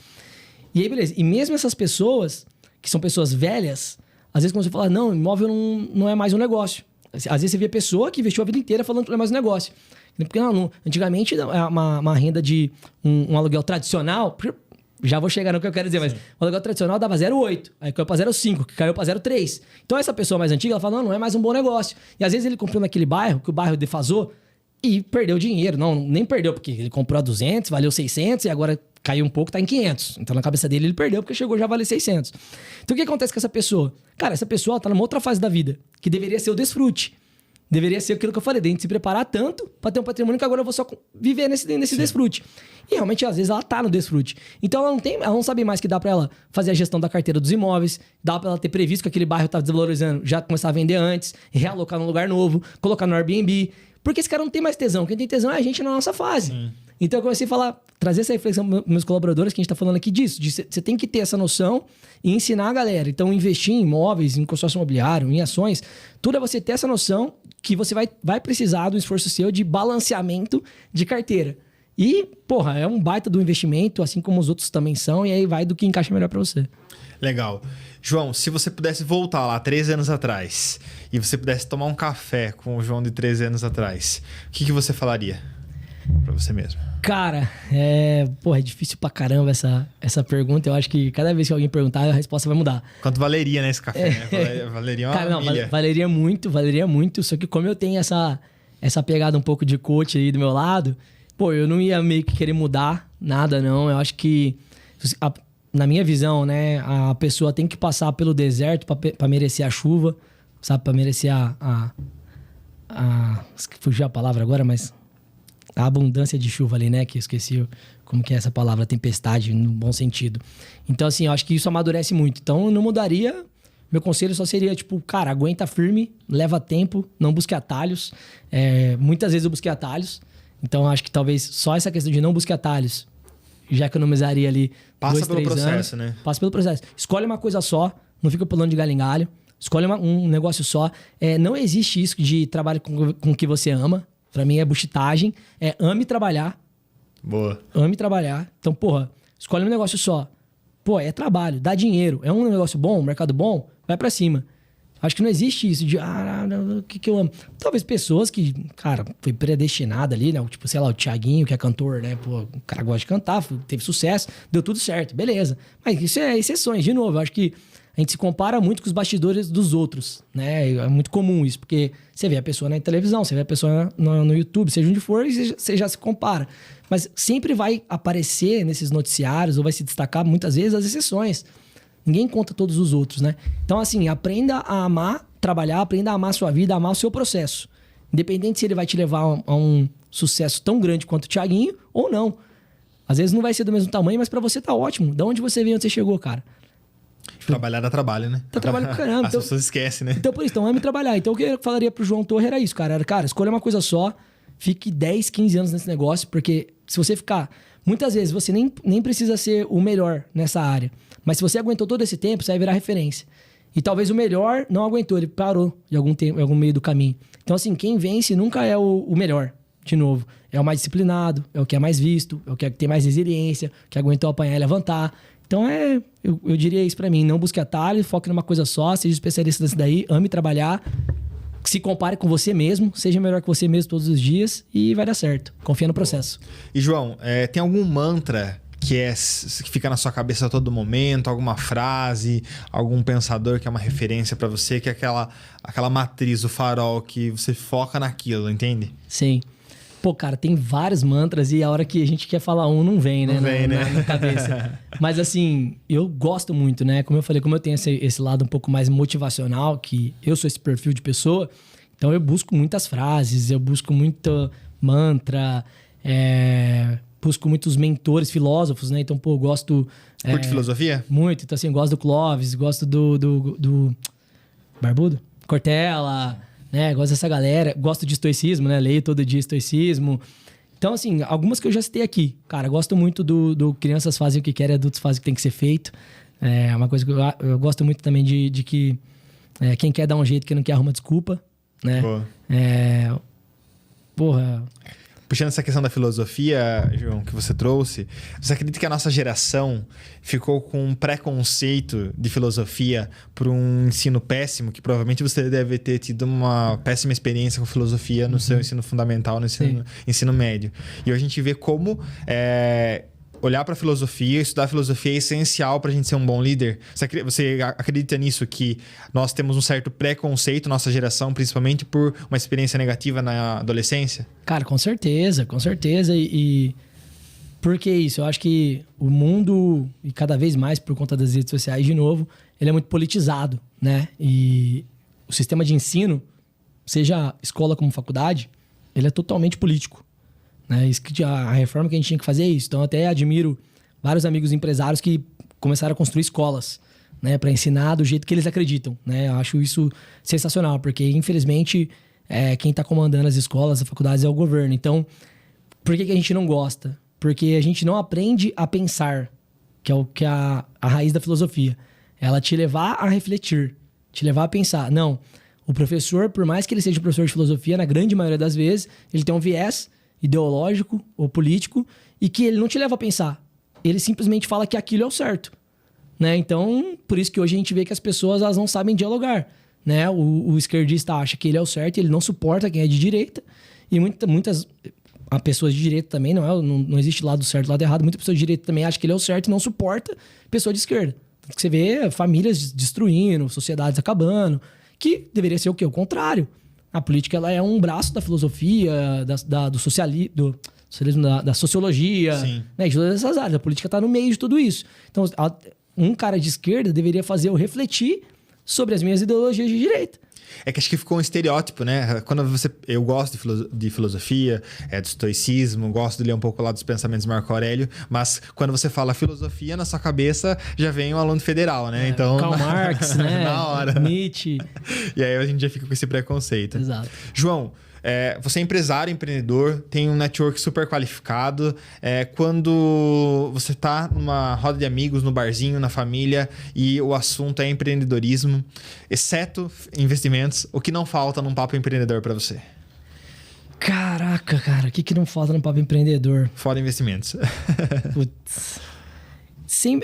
Speaker 2: E aí, beleza. E mesmo essas pessoas, que são pessoas velhas, às vezes quando você fala, não, imóvel não é mais um negócio. Às vezes você vê a pessoa que investiu a vida inteira falando que não é mais um negócio. Porque antigamente uma renda de um aluguel tradicional, já vou chegar no que eu quero dizer, mas o aluguel tradicional dava 0,8, aí caiu para 0,5, que caiu para 0,3. Então essa pessoa mais antiga, ela fala, não é mais um bom negócio. E às vezes ele comprou naquele bairro, que o bairro defasou, e perdeu dinheiro. Não, nem perdeu, porque ele comprou a 200, valeu 600, e agora caiu um pouco, tá em 500. Então na cabeça dele ele perdeu, porque chegou já a valer 600. Então o que acontece com essa pessoa? Cara, essa pessoa tá numa outra fase da vida, que deveria ser o desfrute. Deveria ser aquilo que eu falei, de a gente se preparar tanto para ter um patrimônio que agora eu vou só viver nesse desfrute. E realmente, às vezes, ela tá no desfrute. Então, ela não sabe mais que dá para ela fazer a gestão da carteira dos imóveis, dá para ela ter previsto que aquele bairro tá desvalorizando, já começar a vender antes, realocar num lugar novo, colocar no Airbnb. Porque esse cara não tem mais tesão. Quem tem tesão é a gente na nossa fase. Sim. Então, eu comecei a falar, trazer essa reflexão para meus colaboradores, que a gente tá falando aqui disso. Você tem que ter essa noção e ensinar a galera. Então, investir em imóveis, em consórcio imobiliário, em ações, tudo é você ter essa noção que você vai precisar do esforço seu de balanceamento de carteira. E, porra, é um baita do investimento, assim como os outros também são, e aí vai do que encaixa melhor para você.
Speaker 1: Legal. João, se você pudesse voltar lá 13 anos atrás e você pudesse tomar um café com o João de 13 anos atrás, o que você falaria? Pra você mesmo.
Speaker 2: Cara, é difícil pra caramba essa pergunta. Eu acho que cada vez que alguém perguntar, a resposta vai mudar.
Speaker 1: Quanto valeria, né, esse café, né? Valeria uma
Speaker 2: Cara, não,
Speaker 1: milha.
Speaker 2: valeria muito. Só que como eu tenho essa pegada um pouco de coach aí do meu lado, eu não ia meio que querer mudar nada, não. Eu acho que, na minha visão, né, a pessoa tem que passar pelo deserto pra merecer a chuva, sabe? Pra merecer fugiu a palavra agora, mas... A abundância de chuva ali, né? Que eu esqueci como que é essa palavra, tempestade, no bom sentido. Então, assim, eu acho que isso amadurece muito. Então, eu não mudaria. Meu conselho só seria, cara, aguenta firme, leva tempo, não busque atalhos. Muitas vezes eu busquei atalhos. Então, eu acho que talvez só essa questão de não buscar atalhos já economizaria ali 2, 3 anos. Passa pelo processo, né? Passa pelo processo. Escolhe uma coisa só, não fica pulando de galho em galho. Escolhe um negócio só. Não existe isso de trabalho com o que você ama. Pra mim é buchitagem. Ame trabalhar.
Speaker 1: Boa.
Speaker 2: Ame trabalhar. Então, escolhe um negócio só. É trabalho, dá dinheiro. É um negócio bom, um mercado bom, vai pra cima. Acho que não existe isso de, o que eu amo. Talvez pessoas que, cara, foi predestinada ali, né? Tipo, sei lá, o Thiaguinho, que é cantor, né? O cara gosta de cantar, teve sucesso, deu tudo certo, beleza. Mas isso é exceções, de novo. Eu acho que a gente se compara muito com os bastidores dos outros, né? É muito comum isso, porque você vê a pessoa na televisão, você vê a pessoa no YouTube, seja onde for, e você já se compara. Mas sempre vai aparecer nesses noticiários, ou vai se destacar muitas vezes as exceções. Ninguém conta todos os outros, né? Então, assim, aprenda a amar trabalhar, aprenda a amar a sua vida, a amar o seu processo. Independente se ele vai te levar a um sucesso tão grande quanto o Thiaguinho ou não. Às vezes não vai ser do mesmo tamanho, mas pra você tá ótimo. Da onde você veio, onde você chegou, cara?
Speaker 1: Trabalhar dá trabalho, né?
Speaker 2: Tá trabalhando pra caramba.
Speaker 1: As pessoas esquecem, né?
Speaker 2: Então, por isso, ame trabalhar. Então, o que eu falaria pro João Torre era isso, cara. Cara, escolha uma coisa só, fique 10, 15 anos nesse negócio, porque se você ficar... Muitas vezes você nem precisa ser o melhor nessa área. Mas se você aguentou todo esse tempo, você vai virar referência. E talvez o melhor não aguentou, ele parou em algum tempo, em algum meio do caminho. Então, assim, quem vence nunca é o melhor, de novo. É o mais disciplinado, é o que é mais visto, é o que tem mais resiliência, que aguentou apanhar e levantar. Então, eu diria isso pra mim. Não busque atalho, foque numa coisa só, seja especialista desse daí, ame trabalhar, se compare com você mesmo, seja melhor que você mesmo todos os dias e vai dar certo. Confia no processo.
Speaker 1: E, João, tem algum mantra que fica na sua cabeça a todo momento, alguma frase, algum pensador que é uma referência pra você, que é aquela matriz, o farol, que você foca naquilo, entende?
Speaker 2: Sim. Pô, cara, tem vários mantras e a hora que a gente quer falar um, não vem, né?
Speaker 1: Não vem, né?
Speaker 2: Na cabeça. Mas assim, eu gosto muito, né? Como eu falei, como eu tenho esse lado um pouco mais motivacional, que eu sou esse perfil de pessoa, então eu busco muitas frases, eu busco muito mantra, busco muitos mentores, filósofos, né? Então, pô, eu gosto...
Speaker 1: Curte filosofia?
Speaker 2: Muito. Então, assim, eu gosto do Clóvis, gosto do Barbudo? Cortella... né? Gosto dessa galera, gosto de estoicismo, né? Leio todo dia estoicismo. Então, assim, algumas que eu já citei aqui. Cara, gosto muito do crianças fazem o que querem, adultos fazem o que tem que ser feito. É uma coisa que eu gosto muito também de que quem quer dar um jeito, quem não quer arruma desculpa, né? Porra...
Speaker 1: Puxando essa questão da filosofia, João, que você trouxe, você acredita que a nossa geração ficou com um preconceito de filosofia por um ensino péssimo, que provavelmente você deve ter tido uma péssima experiência com filosofia no seu ensino fundamental, no ensino médio. E hoje a gente vê como olhar para a filosofia, estudar filosofia é essencial para a gente ser um bom líder. Você acredita nisso, que nós temos um certo preconceito, nossa geração, principalmente por uma experiência negativa na adolescência?
Speaker 2: Cara, com certeza, com certeza. E por que isso? Eu acho que o mundo, e cada vez mais por conta das redes sociais, de novo, ele é muito politizado, né? E o sistema de ensino, seja escola como faculdade, ele é totalmente político. Isso que a reforma que a gente tinha que fazer é isso. Então, eu até admiro vários amigos empresários que começaram a construir escolas, né, para ensinar do jeito que eles acreditam, né? Eu acho isso sensacional, porque, infelizmente, quem está comandando as escolas, as faculdades é o governo. Então, por que a gente não gosta? Porque a gente não aprende a pensar, que é a raiz da filosofia. Ela te levar a refletir, te levar a pensar. Não, o professor, por mais que ele seja professor de filosofia, na grande maioria das vezes, ele tem um viés ideológico ou político e que ele não te leva a pensar. Ele simplesmente fala que aquilo é o certo, né? Então, por isso que hoje a gente vê que as pessoas elas não sabem dialogar, né? O esquerdista acha que ele é o certo, ele não suporta quem é de direita e muitas a pessoas de direita também, não existe lado certo e lado errado. Muita pessoa de direita também acha que ele é o certo e não suporta pessoa de esquerda. Tanto que você vê famílias destruindo, sociedades acabando, que deveria ser o quê? O contrário. A política ela é um braço da filosofia, do socialismo, da sociologia, né? De todas essas áreas. A política está no meio de tudo isso. Então, um cara de esquerda deveria fazer eu refletir sobre as minhas ideologias de direita.
Speaker 1: É que acho que ficou um estereótipo, né? Eu gosto de filosofia, do estoicismo, gosto de ler um pouco lá dos pensamentos de Marco Aurélio, mas quando você fala filosofia, na sua cabeça já vem um aluno federal, né? Então,
Speaker 2: Karl Marx, né?
Speaker 1: Na hora.
Speaker 2: Nietzsche.
Speaker 1: E aí a gente já fica com esse preconceito.
Speaker 2: Exato.
Speaker 1: João, você é empresário, empreendedor, tem um network super qualificado. Quando você está numa roda de amigos, no barzinho, na família, e o assunto é empreendedorismo, exceto investimentos, o que não falta num papo empreendedor para você?
Speaker 2: Caraca, cara, o que não falta no papo empreendedor?
Speaker 1: Fora investimentos.
Speaker 2: Putz.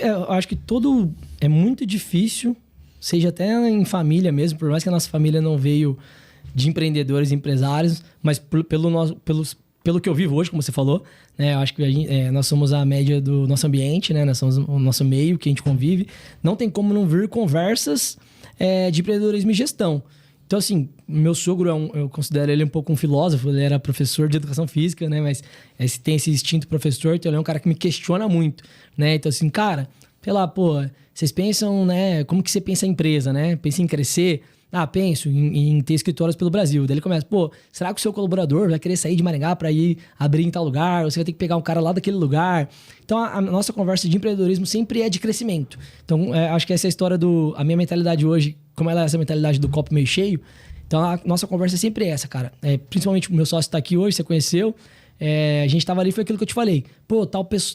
Speaker 2: Eu acho que tudo é muito difícil, seja até em família mesmo, por mais que a nossa família não veio de empreendedores e empresários, mas pelo que eu vivo hoje, como você falou, né? Eu acho que nós somos a média do nosso ambiente, né? Nós somos o nosso meio que a gente convive. Não tem como não vir conversas de empreendedorismo e gestão. Então, assim, meu sogro, eu considero ele um pouco um filósofo, ele era professor de educação física, né? Mas tem esse instinto professor, então ele é um cara que me questiona muito, né? Então, assim, cara, sei lá, vocês pensam, né? Como que você pensa em empresa, né? Pensa em crescer? Penso em ter escritórios pelo Brasil. Daí ele começa, será que o seu colaborador vai querer sair de Maringá para ir abrir em tal lugar? Ou você vai ter que pegar um cara lá daquele lugar? Então, a nossa conversa de empreendedorismo sempre é de crescimento. Então, acho que essa é a história a minha mentalidade hoje, como ela é essa mentalidade do copo meio cheio. Então, a nossa conversa é sempre essa, cara. Principalmente o meu sócio está aqui hoje, você conheceu. A gente tava ali, foi aquilo que eu te falei.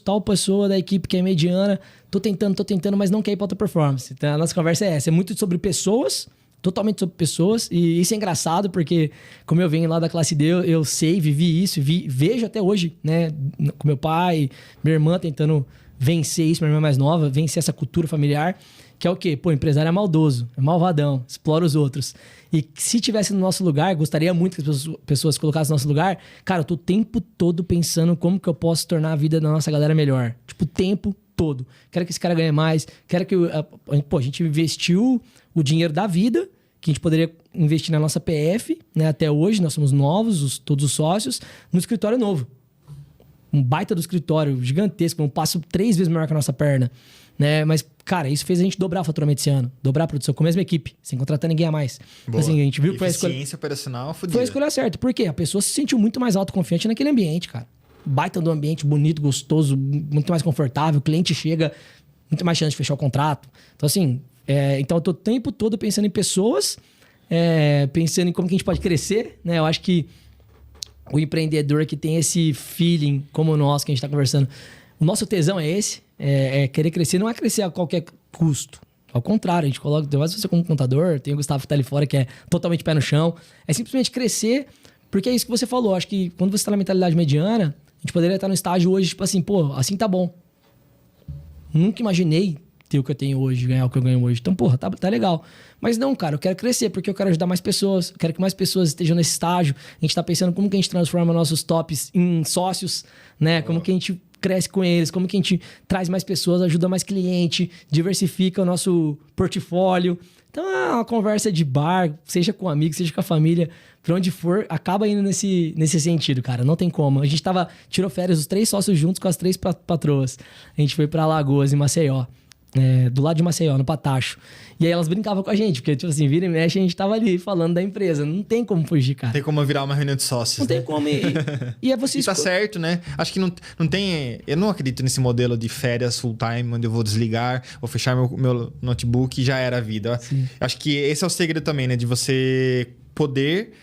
Speaker 2: Tal pessoa da equipe que é mediana, tô tentando, mas não quer ir pra outra performance. Então, a nossa conversa é essa. É muito sobre pessoas, totalmente sobre pessoas, e isso é engraçado porque, como eu venho lá da classe D, eu sei, vivi isso, vejo até hoje, né, com meu pai, minha irmã tentando vencer isso, minha irmã mais nova, vencer essa cultura familiar, que é o quê? Empresário é maldoso, é malvadão, explora os outros. E se tivesse no nosso lugar, gostaria muito que as pessoas colocassem no nosso lugar, cara, eu tô o tempo todo pensando como que eu posso tornar a vida da nossa galera melhor. O tempo todo. Quero que esse cara ganhe mais, quero que... a gente investiu o dinheiro da vida, que a gente poderia investir na nossa PF, né? Até hoje, nós somos novos, todos os sócios, no escritório novo. Um baita do escritório, gigantesco, um passo 3 vezes maior que a nossa perna, né? Mas, cara, isso fez a gente dobrar o faturamento esse ano, dobrar a produção com a mesma equipe, sem contratar ninguém a mais.
Speaker 1: Boa.
Speaker 2: Assim, a gente viu que foi a
Speaker 1: eficiência operacional fodida.
Speaker 2: Foi a escolha certa. Por quê? A pessoa se sentiu muito mais autoconfiante naquele ambiente, cara. Baita do ambiente, bonito, gostoso, muito mais confortável, o cliente chega, muito mais chance de fechar o contrato. Então, assim, então eu tô o tempo todo pensando em pessoas, pensando em como que a gente pode crescer, né? Eu acho que o empreendedor que tem esse feeling como o nosso, que a gente tá conversando, o nosso tesão é esse, querer crescer, não é crescer a qualquer custo. Ao contrário, a gente coloca, mais você como contador, tem o Gustavo que tá ali fora, que é totalmente pé no chão. É simplesmente crescer, porque é isso que você falou. Acho que quando você tá na mentalidade mediana, a gente poderia estar no estágio hoje, tipo assim, assim tá bom. Nunca imaginei ter o que eu tenho hoje, ganhar o que eu ganho hoje. Então, tá legal. Mas não, cara, eu quero crescer porque eu quero ajudar mais pessoas. Eu quero que mais pessoas estejam nesse estágio. A gente tá pensando como que a gente transforma nossos tops em sócios, né? Como que a gente cresce com eles, como que a gente traz mais pessoas, ajuda mais cliente, diversifica o nosso portfólio. Então, é uma conversa de bar, seja com amigos, seja com a família, pra onde for, acaba indo nesse sentido, cara. Não tem como. A gente tirou férias os 3 sócios juntos com as 3 patroas. A gente foi pra Alagoas, em Maceió. Do lado de Maceió, no Patacho. E aí elas brincavam com a gente, porque, tipo assim, vira e mexe, a gente tava ali falando da empresa. Não tem como fugir, cara.
Speaker 1: Tem como virar uma reunião de sócios,
Speaker 2: Não tem como. E é você...
Speaker 1: E tá certo, né? Acho que não tem... Eu não acredito nesse modelo de férias full time, onde eu vou desligar, vou fechar meu notebook e já era a vida.
Speaker 2: Sim.
Speaker 1: Acho que esse é o segredo também, né? De você poder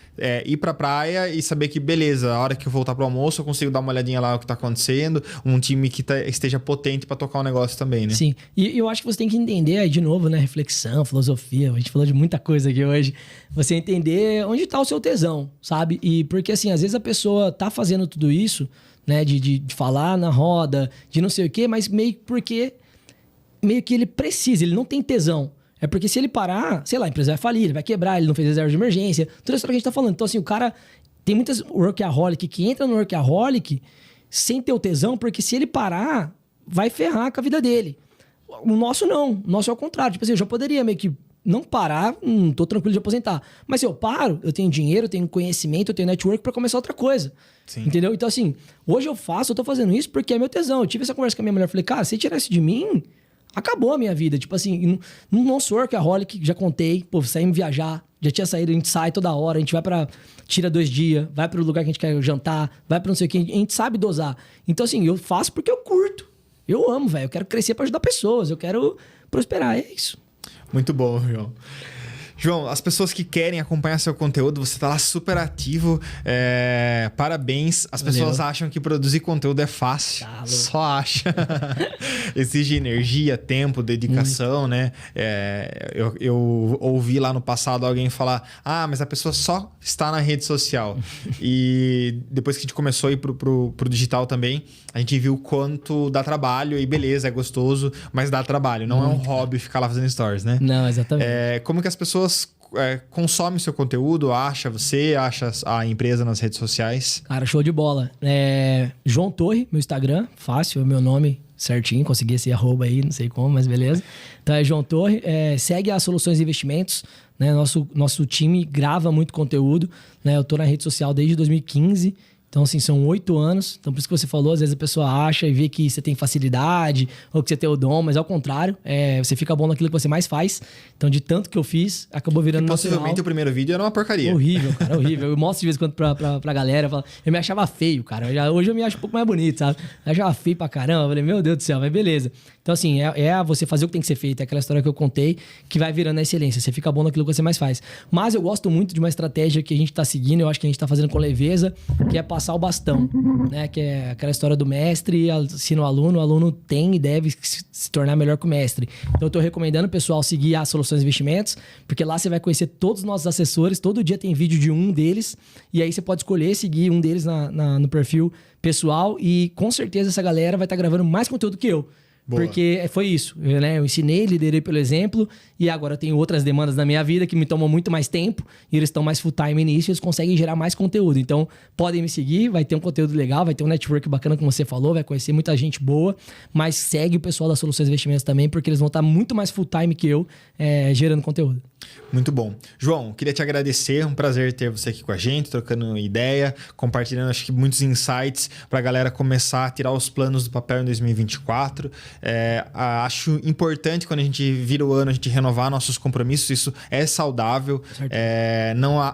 Speaker 1: ir pra praia e saber que, beleza, a hora que eu voltar pro almoço eu consigo dar uma olhadinha lá no que tá acontecendo, um time que esteja potente pra tocar o negócio também, né?
Speaker 2: Sim, e eu acho que você tem que entender aí de novo, né, reflexão, filosofia, a gente falou de muita coisa aqui hoje, você entender onde tá o seu tesão, sabe? E porque assim, às vezes a pessoa tá fazendo tudo isso, né, de falar na roda, de não sei o quê, mas meio que ele precisa, ele não tem tesão. É porque se ele parar, sei lá, a empresa vai falir, ele vai quebrar, ele não fez reserva de emergência, toda a história que a gente tá falando. Então, assim, o cara Tem muitas workaholic que entra no workaholic sem ter o tesão, porque se ele parar, vai ferrar com a vida dele. O nosso não. O nosso é o contrário. Tipo assim, eu já poderia meio que não parar, tô tranquilo de aposentar. Mas se eu paro, eu tenho dinheiro, eu tenho conhecimento, eu tenho network pra começar outra coisa.
Speaker 1: Sim.
Speaker 2: Entendeu? Então assim, hoje eu tô fazendo isso porque é meu tesão. Eu tive essa conversa com a minha mulher, falei, cara, se tirar isso de mim, acabou a minha vida. Tipo assim, não sou workaholic, já contei, pô, saímos viajar, já tinha saído, a gente sai toda hora, a gente vai pra... Tira 2 dias, vai pro lugar que a gente quer jantar, vai pra não sei o que, a gente sabe dosar. Então assim, eu faço porque eu curto. Eu amo, velho. Eu quero crescer pra ajudar pessoas, eu quero prosperar, é isso.
Speaker 1: Muito bom, João. João, as pessoas que querem acompanhar seu conteúdo, você tá lá super ativo. Parabéns. As pessoas acham que produzir conteúdo é fácil. Só acha. Exige energia, tempo, dedicação, né? Eu ouvi lá no passado alguém falar: mas a pessoa só está na rede social. E depois que a gente começou a ir pro digital também, a gente viu quanto dá trabalho. E beleza, é gostoso, mas dá trabalho. Não é um hobby ficar lá fazendo stories, né?
Speaker 2: Não, exatamente.
Speaker 1: Como que as pessoas consomem seu conteúdo? Acha a empresa nas redes sociais?
Speaker 2: Cara, show de bola. João Torre, meu Instagram, fácil, é meu nome certinho, consegui esse arroba aí, não sei como, mas beleza. Então é João Torre, segue a Soluções de Investimentos, né? Nosso time grava muito conteúdo, né? Eu tô na rede social desde 2015. Então, assim, são 8 anos. Então, por isso que você falou, às vezes a pessoa acha e vê que você tem facilidade ou que você tem o dom, mas ao contrário, você fica bom naquilo que você mais faz. Então, de tanto que eu fiz, acabou virando natural.
Speaker 1: Possivelmente o primeiro vídeo era uma porcaria.
Speaker 2: Horrível, cara, horrível. Eu mostro de vez em quando pra galera, eu me achava feio, cara. Hoje eu me acho um pouco mais bonito, sabe? Eu achava feio pra caramba. Eu falei, meu Deus do céu, mas beleza. Então, assim, você fazer o que tem que ser feito. É aquela história que eu contei que vai virando a excelência. Você fica bom naquilo que você mais faz. Mas eu gosto muito de uma estratégia que a gente tá seguindo, eu acho que a gente tá fazendo com leveza, que é passar o bastão, né? Que é aquela história do mestre, ensina o aluno tem e deve se tornar melhor que o mestre. Então, eu tô recomendando o pessoal seguir a Soluções de Investimentos, porque lá você vai conhecer todos os nossos assessores, todo dia tem vídeo de um deles, e aí você pode escolher seguir um deles no perfil pessoal, e com certeza essa galera vai estar gravando mais conteúdo que eu. Boa. Porque foi isso, né? Eu ensinei, liderei pelo exemplo, e agora eu tenho outras demandas na minha vida que me tomam muito mais tempo, e eles estão mais full time nisso, e eles conseguem gerar mais conteúdo. Então, podem me seguir, vai ter um conteúdo legal, vai ter um network bacana, como você falou, vai conhecer muita gente boa, mas segue o pessoal da Soluções de Investimentos também, porque eles vão estar muito mais full time que eu, gerando conteúdo.
Speaker 1: Muito bom. João, queria te agradecer, um prazer ter você aqui com a gente, trocando ideia, compartilhando, acho que muitos insights para a galera começar a tirar os planos do papel em 2024. Acho importante quando a gente vira o ano, a gente renovar nossos compromissos, isso é saudável.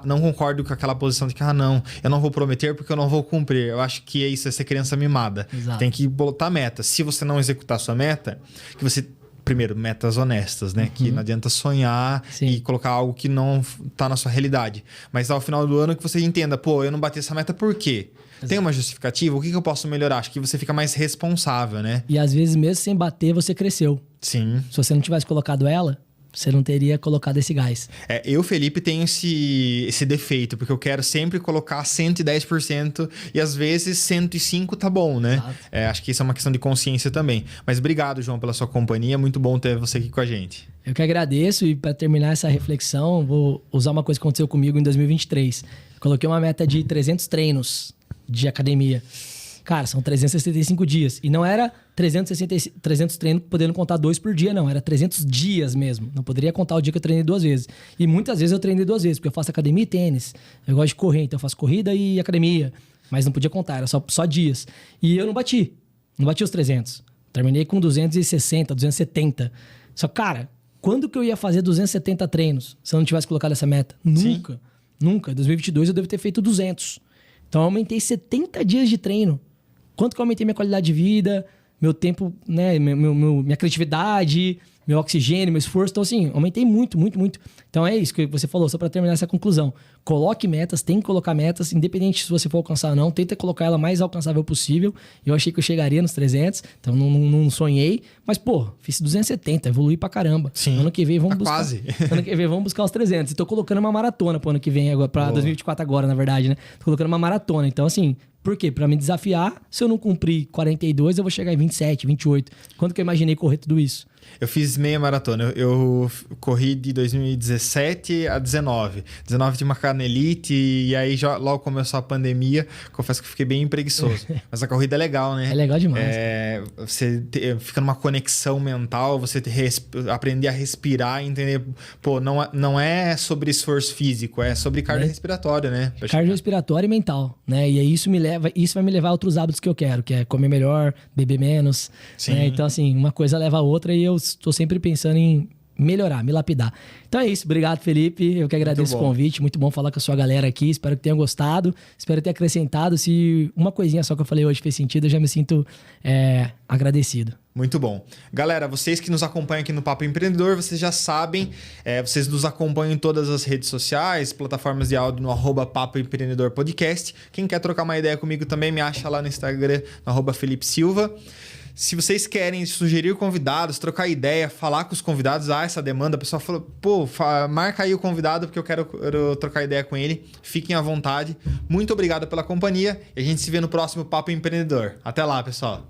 Speaker 1: Não concordo com aquela posição de que, não, eu não vou prometer porque eu não vou cumprir. Eu acho que isso é ser criança mimada. Exato. Tem que botar meta. Se você não executar a sua meta, que você... Primeiro, metas honestas, né? Uhum. Que não adianta sonhar e colocar algo que não tá na sua realidade. Mas ao final do ano que você entenda, eu não bati essa meta por quê? Exato. Tem uma justificativa? O que eu posso melhorar? Acho que você fica mais responsável, né?
Speaker 2: E às vezes mesmo sem bater, você cresceu.
Speaker 1: Sim.
Speaker 2: Se você não tivesse colocado ela, você não teria colocado esse gás.
Speaker 1: Eu, Felipe, tenho esse defeito, porque eu quero sempre colocar 110% e às vezes 105% tá bom, né? Acho que isso é uma questão de consciência também. Mas obrigado, João, pela sua companhia. Muito bom ter você aqui com a gente.
Speaker 2: Eu que agradeço, e para terminar essa reflexão, vou usar uma coisa que aconteceu comigo em 2023. Coloquei uma meta de 300 treinos de academia. Cara, são 365 dias. E não era 300 treinos podendo contar 2 por dia, não. Era 300 dias mesmo. Não poderia contar o dia que eu treinei 2 vezes. E muitas vezes eu treinei 2 vezes, porque eu faço academia e tênis. Eu gosto de correr, então eu faço corrida e academia. Mas não podia contar, era só dias. E eu não bati. Não bati os 300. Terminei com 260, 270. Só, cara, quando que eu ia fazer 270 treinos se eu não tivesse colocado essa meta? Nunca. Sim. Nunca. Em 2022 eu devo ter feito 200. Então eu aumentei 70 dias de treino. Quanto que eu aumentei minha qualidade de vida, meu tempo, né, minha criatividade, meu oxigênio, meu esforço. Então, assim, aumentei muito, muito, muito. Então, é isso que você falou, só para terminar essa conclusão. Coloque metas, tem que colocar metas, independente se você for alcançar ou não. Tenta colocar ela mais alcançável possível. Eu achei que eu chegaria nos 300, então não sonhei. Mas, fiz 270, evolui pra caramba.
Speaker 1: Sim,
Speaker 2: ano que vem vamos buscar.
Speaker 1: Quase.
Speaker 2: Ano que vem vamos buscar os 300. E tô colocando uma maratona pro ano que vem, agora, pra 2024 agora, na verdade, né? Tô colocando uma maratona. Então, assim... Por quê? Pra me desafiar, se eu não cumprir 42, eu vou chegar em 27, 28. Quando que eu imaginei correr tudo isso?
Speaker 1: Eu fiz meia maratona. Eu corri de 2017 a 19. 19 de uma canelite e aí já logo começou a pandemia. Confesso que fiquei bem preguiçoso. Mas a corrida é legal, né?
Speaker 2: É legal demais.
Speaker 1: Você fica numa conexão mental, você aprender a respirar e entender... Pô, não é sobre esforço físico, é sobre cardiorrespiratório, né?
Speaker 2: Cardiorrespiratório e mental, né? E aí isso vai me levar a outros hábitos que eu quero, que é comer melhor, beber menos. Né? Então, assim, uma coisa leva a outra e eu estou sempre pensando em melhorar, me lapidar. Então é isso. Obrigado, Felipe. Eu que agradeço o convite. Muito bom falar com a sua galera aqui. Espero que tenham gostado. Espero ter acrescentado. Se uma coisinha só que eu falei hoje fez sentido, eu já me sinto agradecido.
Speaker 1: Muito bom. Galera, vocês que nos acompanham aqui no Papo Empreendedor, vocês já sabem, vocês nos acompanham em todas as redes sociais, plataformas de áudio no @Papo Empreendedor Podcast. Quem quer trocar uma ideia comigo também me acha lá no Instagram, no @Felipe Silva. Se vocês querem sugerir convidados, trocar ideia, falar com os convidados, essa demanda, a pessoa falou, pô, marca aí o convidado porque eu quero trocar ideia com ele. Fiquem à vontade. Muito obrigado pela companhia e a gente se vê no próximo Papo Empreendedor. Até lá, pessoal.